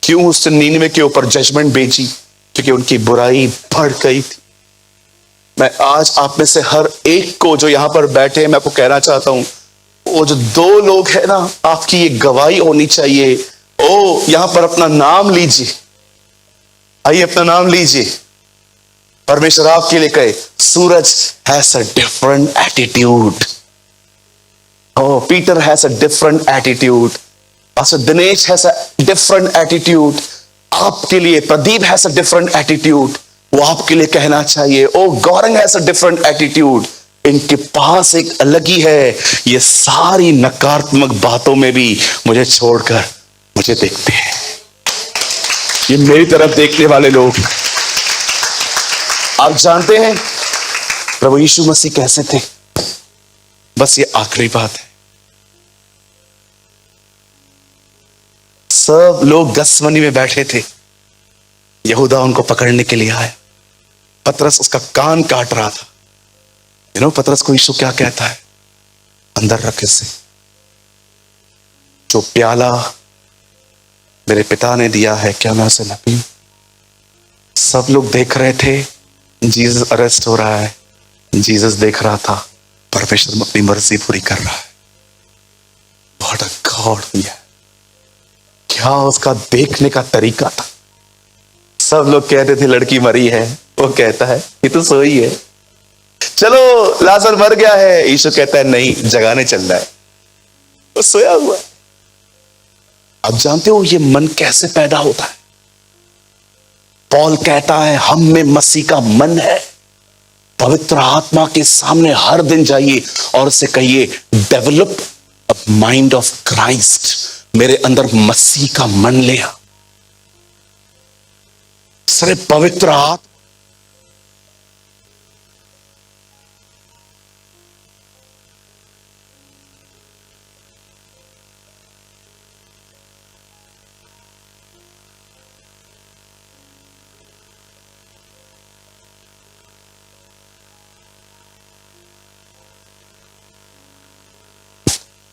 क्यों उसने नीनवे के ऊपर जजमेंट भेजी? क्योंकि उनकी बुराई बढ़ गई थी। मैं आज आप में से हर एक को जो यहां पर बैठे हैं मैं आपको कहना चाहता हूं, वो जो 2 लोग हैं ना, आपकी ये गवाही होनी चाहिए। ओ यहां पर अपना नाम लीजिए, आइए अपना नाम लीजिए। परमेश्वर आपके लिए कहे Suraj has a different attitude, oh Peter has a different attitude, pastor Dinesh has a different attitude. आपके लिए Pradeep has a different attitude, वो आपके लिए कहना चाहिए। Oh Gaurang has a different attitude, इनके पास एक अलग ही है। ये सारी नकारात्मक बातों में भी मुझे छोड़कर मुझे देखते हैं। ये मेरी तरफ देखने वाले लोग, आप जानते हैं प्रभु यीशु मसीह कैसे थे? बस ये आखिरी बात है। सब लोग गसमनी में बैठे थे, यहूदा उनको पकड़ने के लिए आया। पतरस उसका कान काट रहा था। पतरस को यीशु क्या कहता है, अंदर रख इसे, जो प्याला मेरे पिता ने दिया है, क्या मैं उसे न पीऊं? सब लोग देख रहे थे, जीसस अरेस्ट हो रहा है, जीसस देख रहा था, परमेश्वर अपनी मर्जी पूरी कर रहा है। What a God है। क्या उसका देखने का तरीका था। सब लोग कहते थे लड़की मरी है, वो कहता है ये तो सोई है, चलो लाजर मर गया है, यीशु कहता है नहीं, जगाने चल रहा है, वो सोया हुआ है। अब जानते हो ये मन कैसे पैदा होता है? पौल कहता है हम में मसीह का मन है। पवित्र आत्मा के सामने हर दिन जाइए और उसे कहिए, develop a mind of Christ, मेरे अंदर मसीह का मन ले आ। सिर्फ पवित्र आत्मा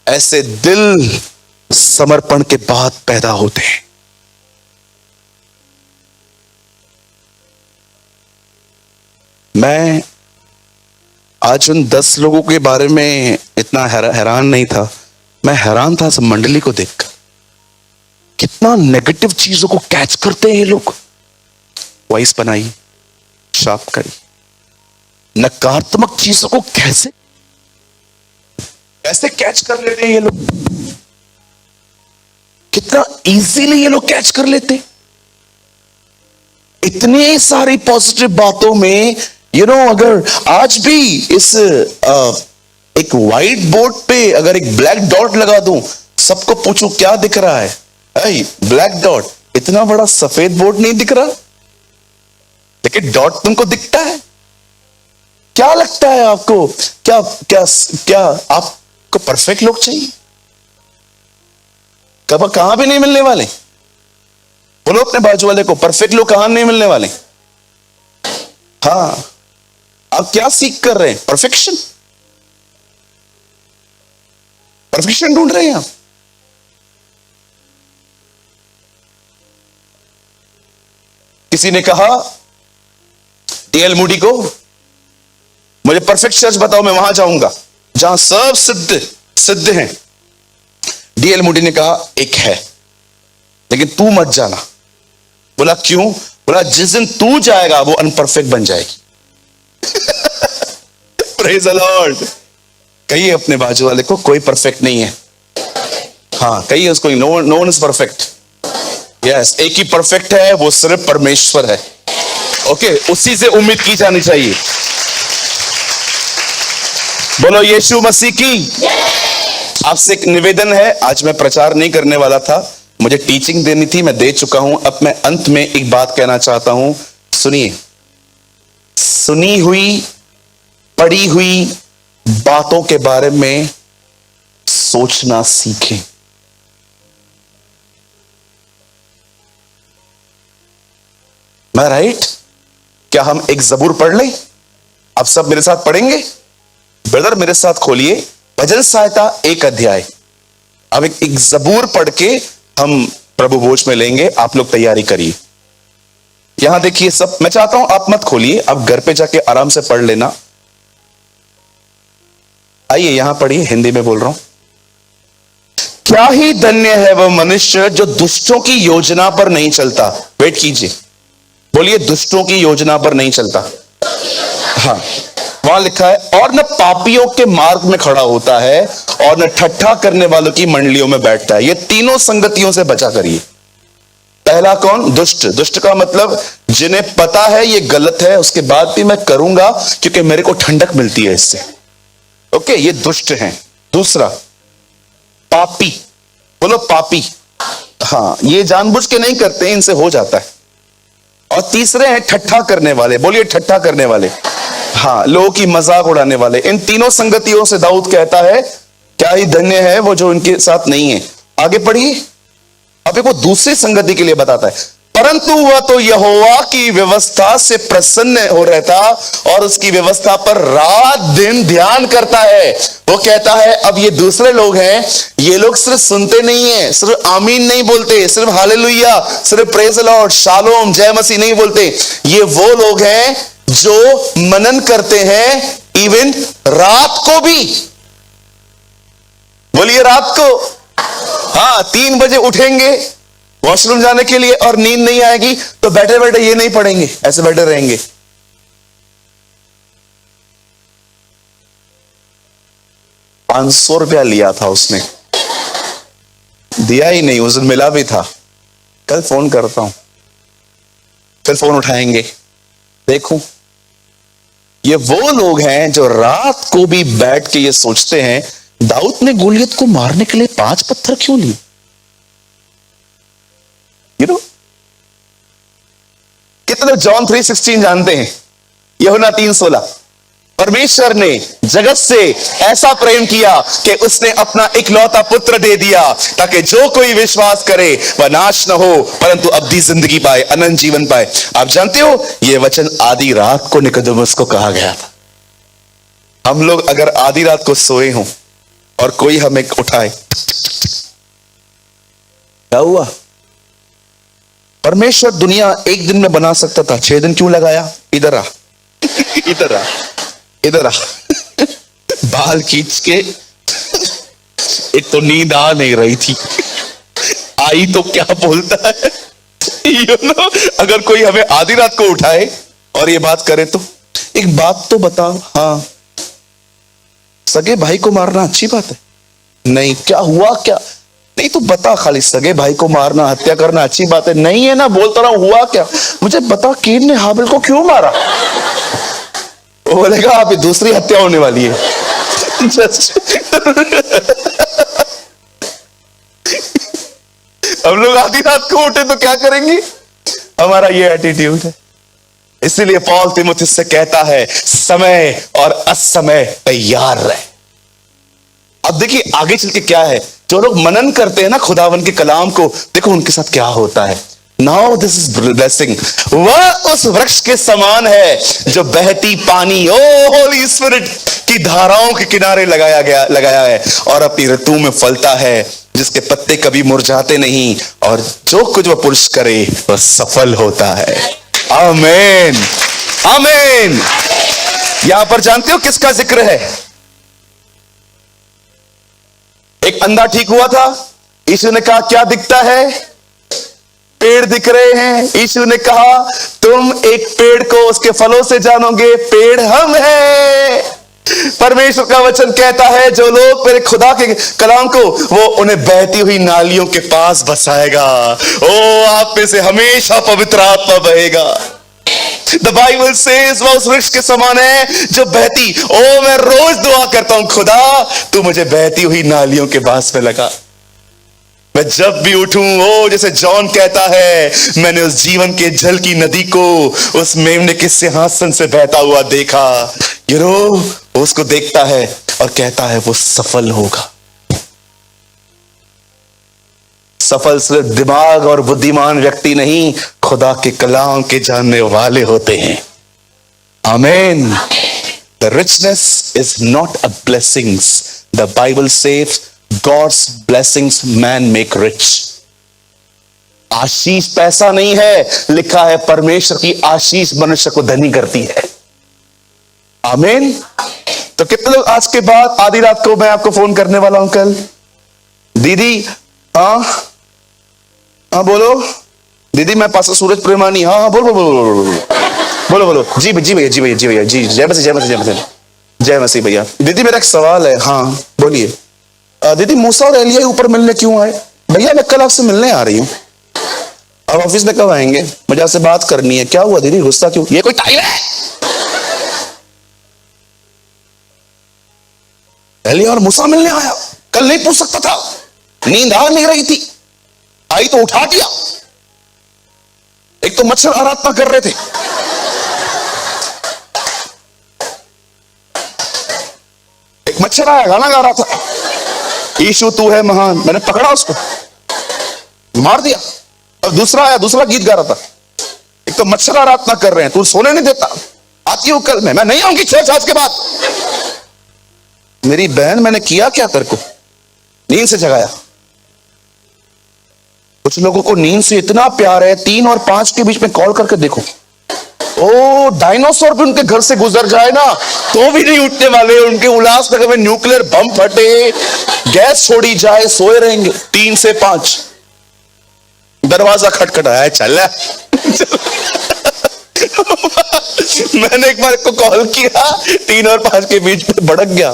ऐसे दिल समर्पण के बाद पैदा होते हैं। मैं आज उन 10 लोगों के बारे में इतना हैरान नहीं था, मैं हैरान था सब मंडली को देखकर, कितना नेगेटिव चीजों को कैच करते हैं ये लोग। वॉइस बनाई, शार्प करी, नकारात्मक चीजों को कैसे कैच कर लेते हैं ये लोग, कितना इजीली ये लोग कैच कर लेते। इतनी सारी पॉजिटिव बातों में अगर आज भी इस एक व्हाइट बोर्ड पे अगर एक ब्लैक डॉट लगा दूं, सबको पूछूं क्या दिख रहा है, ब्लैक डॉट, इतना बड़ा सफेद बोर्ड नहीं दिख रहा, लेकिन डॉट तुमको दिखता है। क्या लगता है आपको, क्या क्या क्या आपको परफेक्ट लोग चाहिए? कब कहां भी नहीं मिलने वाले। बोलो अपने बाजू वाले को, परफेक्ट लोग कहां नहीं मिलने वाले। हाँ, आप क्या सीख कर रहे हैं? परफेक्शन, परफेक्शन ढूंढ रहे हैं आप। किसी ने कहा डी.एल. मूडी को, मुझे परफेक्ट चर्च बताओ, मैं वहां जाऊंगा जहां सब सिद्ध हैं। डी.एल. मूडी ने कहा एक है, लेकिन तू मत जाना। बोला क्यों? बोला जिस दिन तू जाएगा वो अनपरफेक्ट बन जाएगी। Praise the Lord. कहिए अपने बाजू वाले को, कोई परफेक्ट नहीं है। हाँ कहिए उसको, no one is perfect. Yes, एक ही परफेक्ट है, वो सिर्फ परमेश्वर है। ओके, उसी से उम्मीद की जानी चाहिए। बोलो यीशु मसीह की। आपसे एक निवेदन है, आज मैं प्रचार नहीं करने वाला था, मुझे टीचिंग देनी थी, मैं दे चुका हूं। अब मैं अंत में एक बात कहना चाहता हूं, सुनिए। सुनी हुई, पढ़ी हुई बातों के बारे में सोचना सीखें। मैं राइट? क्या हम एक ज़बूर पढ़ लें? आप सब मेरे साथ पढ़ेंगे? ब्रदर मेरे साथ खोलिए भजन सहायता 1 अध्याय। अब एक ज़बूर पढ़ के हम प्रभु भोज में लेंगे। आप लोग तैयारी करिए। यहां देखिए सब, मैं चाहता हूं आप मत खोलिए, आप घर पे जाके आराम से पढ़ लेना। आइए यहां पढ़िए, हिंदी में बोल रहा हूं। क्या ही धन्य है वह मनुष्य जो दुष्टों की योजना पर नहीं चलता। वेट कीजिए, बोलिए दुष्टों की योजना पर नहीं चलता। हाँ, वहां लिखा है, और न पापियों के मार्ग में खड़ा होता है और न ठट्ठा करने वालों की मंडलियों में बैठता है। ये तीनों संगतियों से बचा करिए। पहला कौन? दुष्ट। दुष्ट का मतलब जिन्हें पता है ये गलत है, उसके बाद भी मैं करूंगा क्योंकि मेरे को ठंडक मिलती है इससे। ओके, ये दुष्ट हैं। दूसरा पापी। बोलो पापी। हाँ, ये जानबूझ के नहीं करते, इनसे हो जाता है। और तीसरे हैं ठट्ठा करने वाले। बोलिए ठट्ठा करने वाले। हाँ, लोगों की मजाक उड़ाने वाले। इन तीनों संगतियों से दाऊद कहता है क्या ही धन्य है वो जो इनके साथ नहीं है। आगे पढ़िए। अब एक वो दूसरी संगति के लिए बताता है, परंतु वह तो यहोवा की व्यवस्था से प्रसन्न हो रहता और उसकी व्यवस्था पर रात दिन ध्यान करता है। वो कहता है अब ये दूसरे लोग हैं, ये लोग सिर्फ सुनते नहीं है, सिर्फ आमीन नहीं बोलते, सिर्फ हालेलुया, सिर्फ प्रेज द लॉर्ड, शालोम, जय मसीह नहीं बोलते। ये वो लोग हैं जो मनन करते हैं इवन रात को भी। बोलिए रात को। हाँ, 3 बजे उठेंगे वॉशरूम जाने के लिए और नींद नहीं आएगी तो बैठे बैठे ये नहीं पढ़ेंगे, ऐसे बैठे रहेंगे। ₹500 लिया था उसने, दिया ही नहीं, उस दिन मिला भी था। कल फोन करता हूं, फिर फोन उठाएंगे। देखूं, ये वो लोग हैं जो रात को भी बैठ के ये सोचते हैं दाऊद ने गोलियत को मारने के लिए 5 पत्थर क्यों लिए। कितने जॉन 3:16 जानते हैं? यूहन्ना 3:16, परमेश्वर ने जगत से ऐसा प्रेम किया कि उसने अपना इकलौता पुत्र दे दिया ताकि जो कोई विश्वास करे वह नाश न हो परंतु अब्दी जिंदगी पाए, अनंत जीवन पाए। आप जानते हो यह वचन आधी रात को निकोदेमुस को कहा गया था। हम लोग अगर आधी रात को सोए हों और कोई हमें उठाए, क्या हुआ? परमेश्वर दुनिया एक दिन में बना सकता था, 6 दिन क्यों लगाया? इधर आ इधर आ इधर आ बाल खींच के। एक तो नींद आ नहीं रही थी, आई तो क्या बोलता है अगर कोई हमें आधी रात को उठाए और ये बात करे तो एक बात तो बताओ। हाँ, सगे भाई को मारना अच्छी बात है? नहीं। क्या हुआ? क्या नहीं तो बता, खाली सगे भाई को मारना, हत्या करना अच्छी बात है? नहीं है ना, बोलता रहा हूं। हुआ क्या? मुझे बता, कीन ने हाबिल को क्यों मारा? वो बोलेगा आप दूसरी हत्या होने वाली है। हम लोग आधी रात को उठे तो क्या करेंगे? हमारा ये एटीट्यूड है। इसीलिए पौल तीमुथियुस से कहता है समय और असमय तैयार रहे। अब देखिए आगे चल के क्या है, जो लोग मनन करते हैं ना खुदावन के कलाम को, देखो उनके साथ क्या होता है। Now this is blessing. वह उस वृक्ष के समान है जो बहती पानी, ओ होली स्पिरिट, की धाराओं के किनारे लगाया है और अपनी ऋतु में फलता है, जिसके पत्ते कभी मुरझाते नहीं और जो कुछ वह पुरुष करे वह सफल होता है। आमीन, आमीन। यहां पर जानते हो किसका जिक्र है? एक अंधा ठीक हुआ था, यीशु ने कहा क्या दिखता है? पेड़ दिख रहे हैं। यीशु ने कहा तुम एक पेड़ को उसके फलों से जानोगे, पेड़ हम हैं। परमेश्वर का वचन कहता है जो लोग मेरे खुदा के कलाम को, वो उन्हें बहती हुई नालियों के पास बसाएगा। ओ आप में से हमेशा पवित्र आत्मा बहेगा। The Bible says वह उस वृक्ष के समान है जो बहती, ओ मैं रोज दुआ करता हूं खुदा तू मुझे बहती हुई नालियों के पास में लगा। मैं जब भी उठूं, ओ जैसे जॉन कहता है मैंने उस जीवन के जल की नदी को उस मेमने के सिंहासन से बहता हुआ देखा। उसको देखता है और कहता है वो सफल होगा। सफल सिर्फ दिमाग और बुद्धिमान व्यक्ति नहीं, खुदा के कलाम के जानने वाले होते हैं। आमीन। The richness is not a blessings. The Bible says God's blessings man make rich. आशीष पैसा नहीं है, लिखा है परमेश्वर की आशीष मनुष्य को धनी करती है। आमीन। तो कितने लोग आज के बाद आधी रात को मैं आपको फोन करने वाला हूं कल, दीदी हाँ बोलो, दीदी मैं पास्टर सूरज प्रेमानी, हाँ बोलो बोलो बोलो बोलो बोलो, जी भैया जी भैया जी भैया जी, जय मसीह जय मसीह जय मसीह जय मसीह भैया। दीदी मेरा एक सवाल है। हाँ बोलिए। दीदी मूसा और एलिया ऊपर मिलने क्यों आए? भैया मैं कल आपसे मिलने आ रही हूँ। अब ऑफिस में कब आएंगे? मुझे आपसे बात करनी है। क्या हुआ दीदी, गुस्सा क्यों? ये कोई टाइम है? एलिया और मूसा मिलने आया, कल नहीं पूछ सकता था? नींद आ नहीं रही थी, आई तो उठा दिया। एक तो मच्छर आराधना कर रहे थे, एक मच्छर आया गाना गा रहा था, यीशु तू है महान, मैंने पकड़ा उसको, मार दिया। अब दूसरा आया, दूसरा गीत गा रहा था। एक तो मच्छर आराधना कर रहे हैं, तू सोने नहीं देता, आती हूं कल मैं नहीं आऊंगी चर्च आज के बाद। मेरी बहन, मैंने किया क्या तेरे को? नींद से जगाया। कुछ लोगों को नींद से इतना प्यार है, 3 और 5 के बीच में कॉल करके देखो, ओ डायनासोर भी उनके घर से गुजर जाए ना तो भी नहीं उठने वाले। उनके उल्लासनगर में न्यूक्लियर बम फटे, गैस छोड़ी जाए, सोए रहेंगे 3 से 5। दरवाजा खटखटाया, चल मैंने एक बार को कॉल किया, 3 और 5 के बीच में भड़क गया।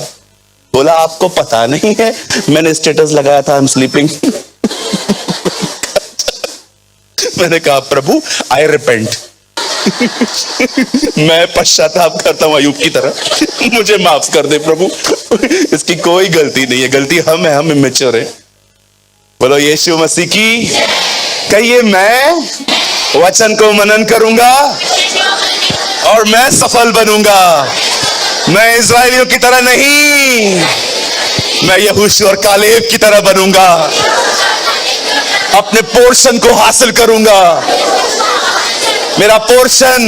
बोला आपको पता नहीं है मैंने स्टेटस लगाया था, आई एम स्लीपिंग। मैंने कहा प्रभु आई रिपेंट, मैं पश्चाताप करता हूं अयूब की तरह, मुझे माफ कर दे प्रभु, इसकी कोई गलती नहीं है, गलती हम है, हम इमेच्योर है। बोलो यीशु मसीह की। कहिए मैं वचन को मनन करूंगा और मैं सफल बनूंगा। मैं इस्राएलियों की तरह नहीं, मैं यहोशू और कालेब की तरह बनूंगा। अपने पोर्शन को हासिल करूंगा। मेरा पोर्शन,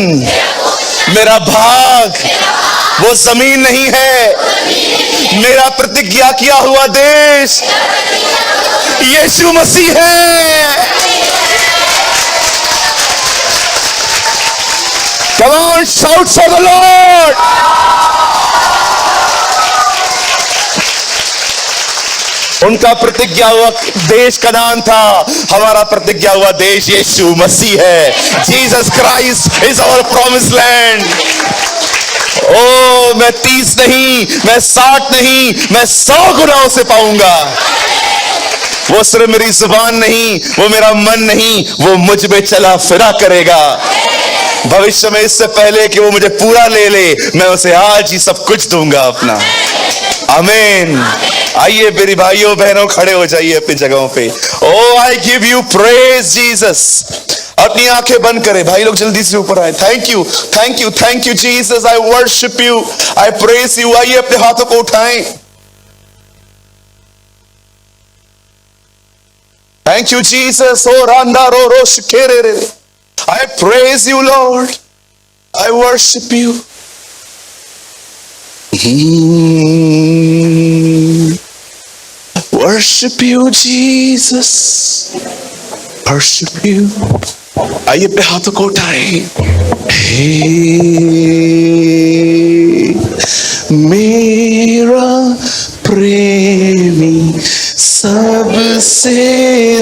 मेरा भाग वो जमीन नहीं है, मेरा प्रतिज्ञा किया हुआ देश यीशु मसीह है। Come on, shout for the Lord. उनका प्रतिज्ञा हुआ देश का नाम था, हमारा प्रतिज्ञा हुआ देश यीशु मसीह है। Jesus Christ is our promised land. Oh मैं 30 नहीं, मैं 60 नहीं, मैं 100 गुना उसे पाऊंगा। वो सिर्फ मेरी जुबान नहीं, वो मेरा मन नहीं, वो मुझ में चला फिरा करेगा। भविष्य में इससे पहले कि वो मुझे पूरा ले ले, मैं उसे आज ही सब कुछ दूंगा अपना। आमीन। आइए मेरी भाइयों बहनों, खड़े हो जाइए अपनी जगहों पे। Oh I give you praise Jesus. अपनी आंखें बंद करें भाई लोग, जल्दी से ऊपर आए। Thank you, thank you, thank you Jesus. I worship you, I praise you. आइए अपने हाथों को उठाएं। Thank you Jesus. ओ रांदा रो रो शिकेरे रे। I praise you, Lord. I worship you. Worship you, Jesus. Worship you. आइए अपने हाथों को उठाएं। मेरा प्रेमी सबसे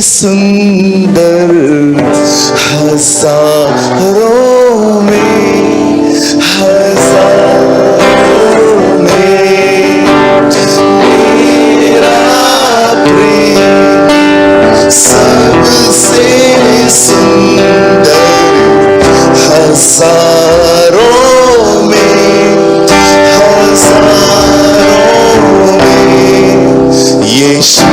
सुंदर हजारों में, हजारों में मेरा प्रेम सबसे सुंदर हजारों में, हजारों में यीशु।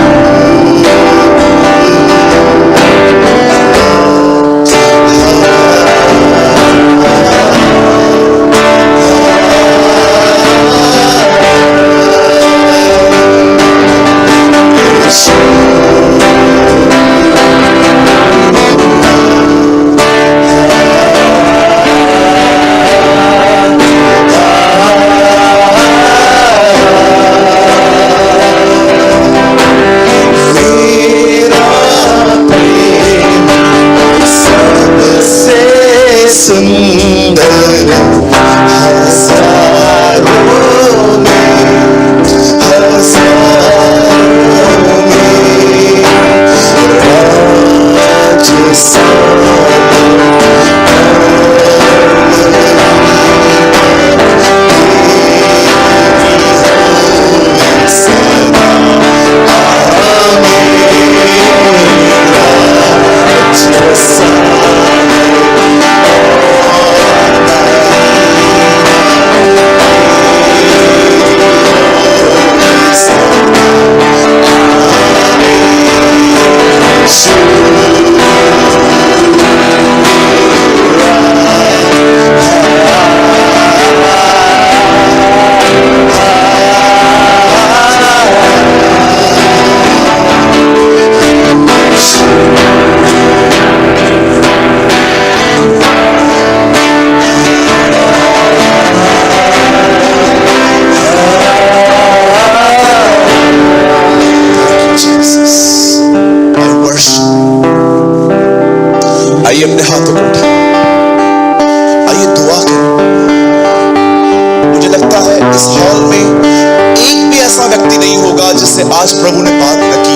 आज प्रभु ने बात न की,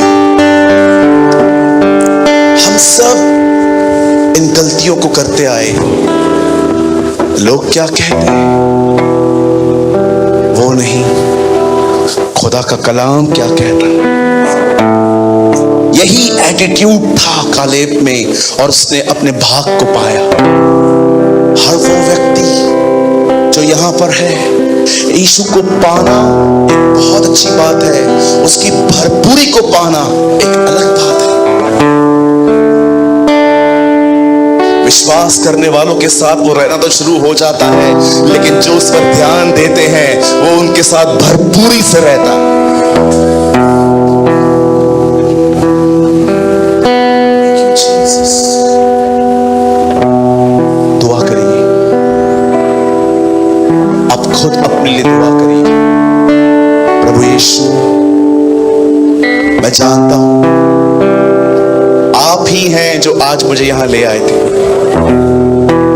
हम सब इन गलतियों को करते आए। लोग क्या कहते हैं वो नहीं, खुदा का कलाम क्या कहता है। यही एटीट्यूड था कालेब में और उसने अपने भाग को पाया। हर वो व्यक्ति जो यहां पर है, यीशु को पाना एक बहुत अच्छी बात है, उसकी भरपूरी को पाना एक अलग बात है। विश्वास करने वालों के साथ वो रहना तो शुरू हो जाता है, लेकिन जो उस पर ध्यान देते हैं वो उनके साथ भरपूरी से रहता है। दुआ करिए, आप खुद अपने लिए दुआ करिए। प्रभु यीशु, मैं जानता हूं आप ही हैं जो आज मुझे यहां ले आए थे,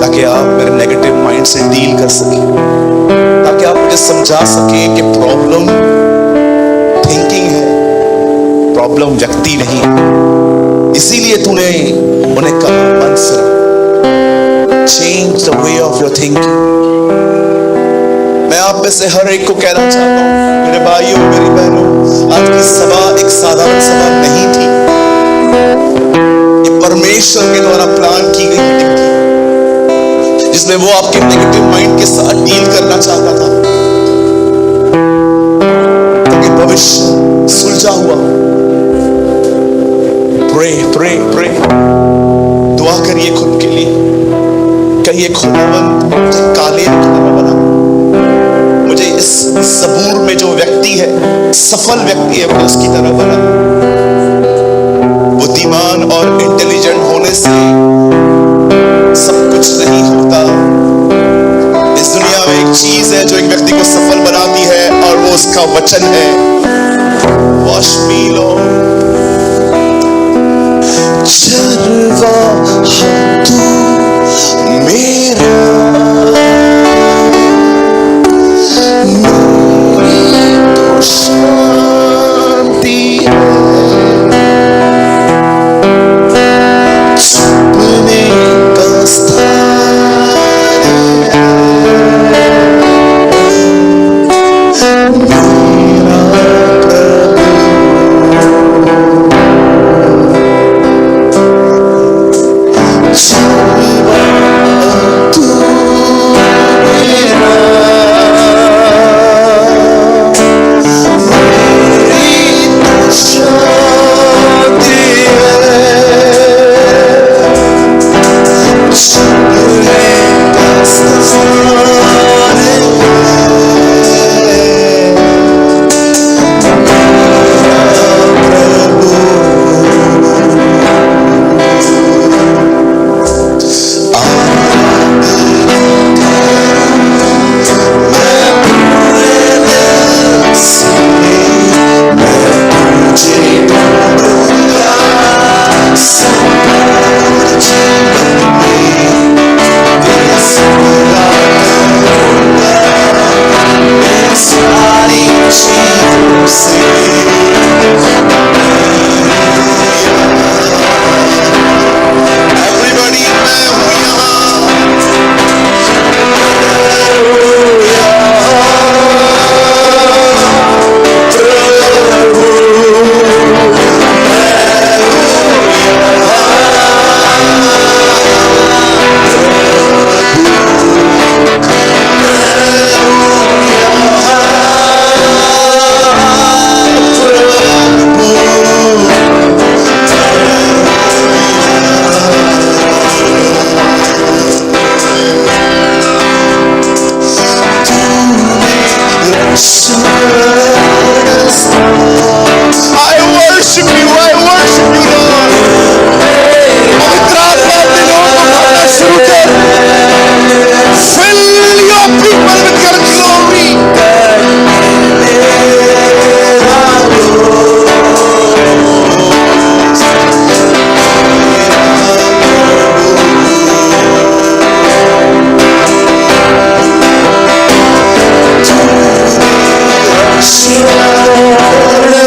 ताकि आप मेरे नेगेटिव माइंड से डील कर सकें, ताकि आप मुझे समझा सकें कि प्रॉब्लम थिंकिंग है, प्रॉब्लम व्यक्ति नहीं है। इसीलिए तूने उन्हें कहा, मंसर, change the way of your thinking. मैं आप में से हर एक को कहना चाहता हूं, मेरे भाइयों, मेरी बहनों, आज की सभा एक साधारण सभा नहीं थी। ये परमेश्वर के द्वारा प्लान की गई मीटिंग थी, जिसमें वो आपके नेगेटिव माइंड के साथ डील करना चाहता था, ताकि भविष्य सुलझा हुआ। प्रे प्रे प्रे, दुआ करिए खुद के लिए। कहिए, खुदावंद मुझे कालेब की तरह बना, मुझे इस सबूर में जो व्यक्ति है, सफल व्यक्ति है, मुझे उसकी तरह बना। बुद्धिमान और इंटेलिजेंट होने से सब कुछ नहीं होता। इस दुनिया में एक चीज है जो एक व्यक्ति को सफल बनाती है, और वो उसका वचन है। वॉश मी लॉर्ड, तू मेरा, मेरी तो शांति है, छुपने का स्थान है मेरा प्रभु।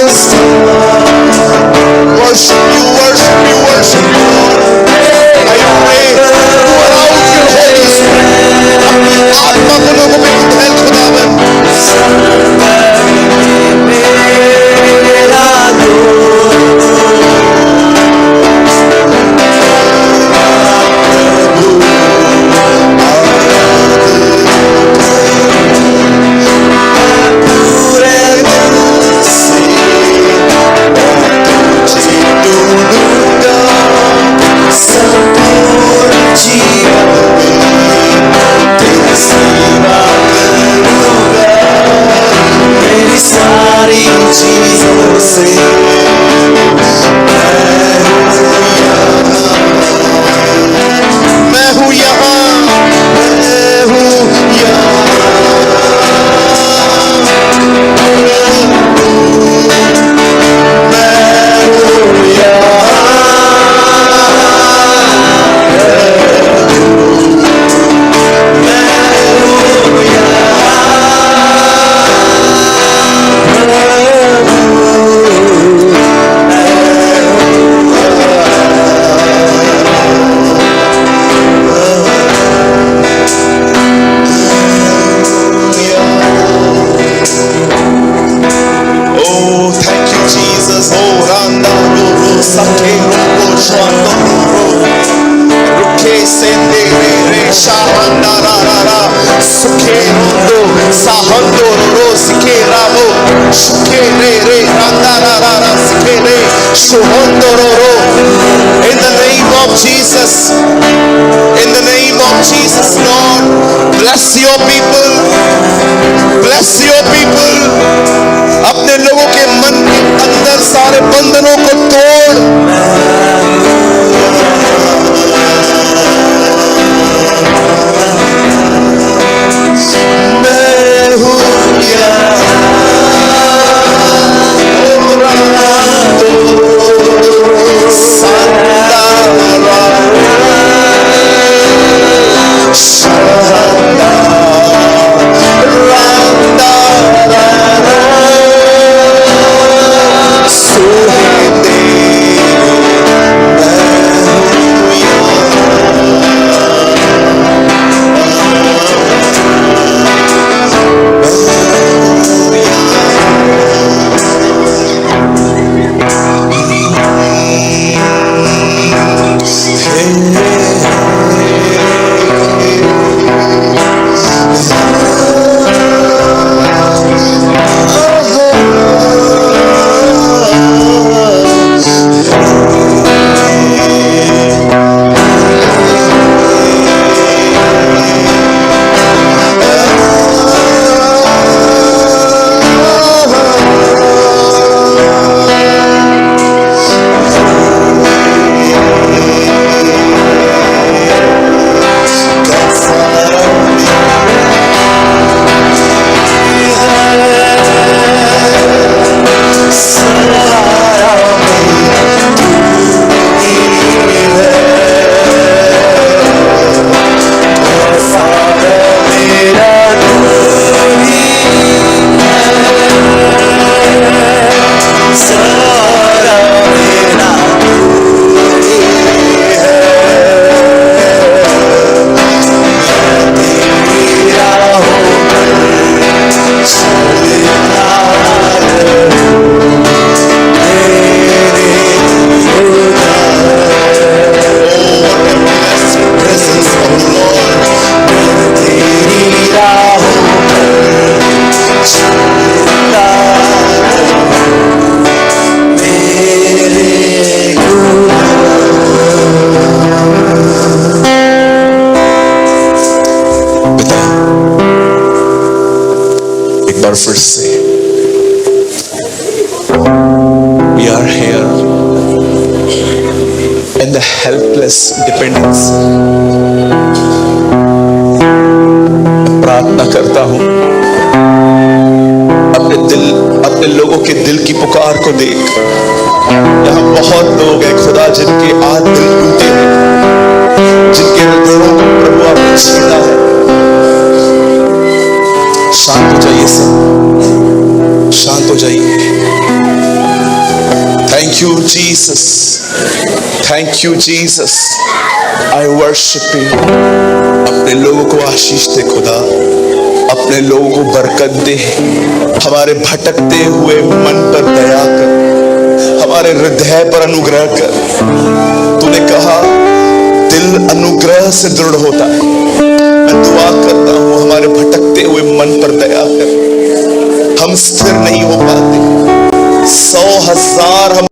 Worship you, worship you, worship you, Lord. I pray, pour out your Holy Spirit. अपनी आत्मा को लोगों में फैल खुदावन। मैं हूँ यहाँ, मैं हूँ यहाँ, in the name of Jesus, in the name of Jesus, Lord, bless your people, bless your people. अपने लोगों के मन के अंदर सारे बंधनों को तोड़। मैं हूँ फिर से we are here in the helpless dependence. प्रार्थना करता हूं अपने लोगों के दिल की पुकार को देख। यहां बहुत लोग हैं खुदा जिनके आज दिल टूटे हैं, जिनके हृदयों को प्रभु आपने छीना है। शांत हो जाइए सब, शांत हो जाइए। Jesus, thank you Jesus, I worship you. अपने लोगों को आशीष दे खुदा, अपने लोगों को बरकत दे, हमारे भटकते हुए मन पर दया कर, हमारे हृदय पर अनुग्रह कर। तूने कहा दिल अनुग्रह से दृढ़ होता है। मैं दुआ करता हूं हमारे भटकते हुए मन पर दया कर। हम स्थिर नहीं हो पाते, 100,000 हम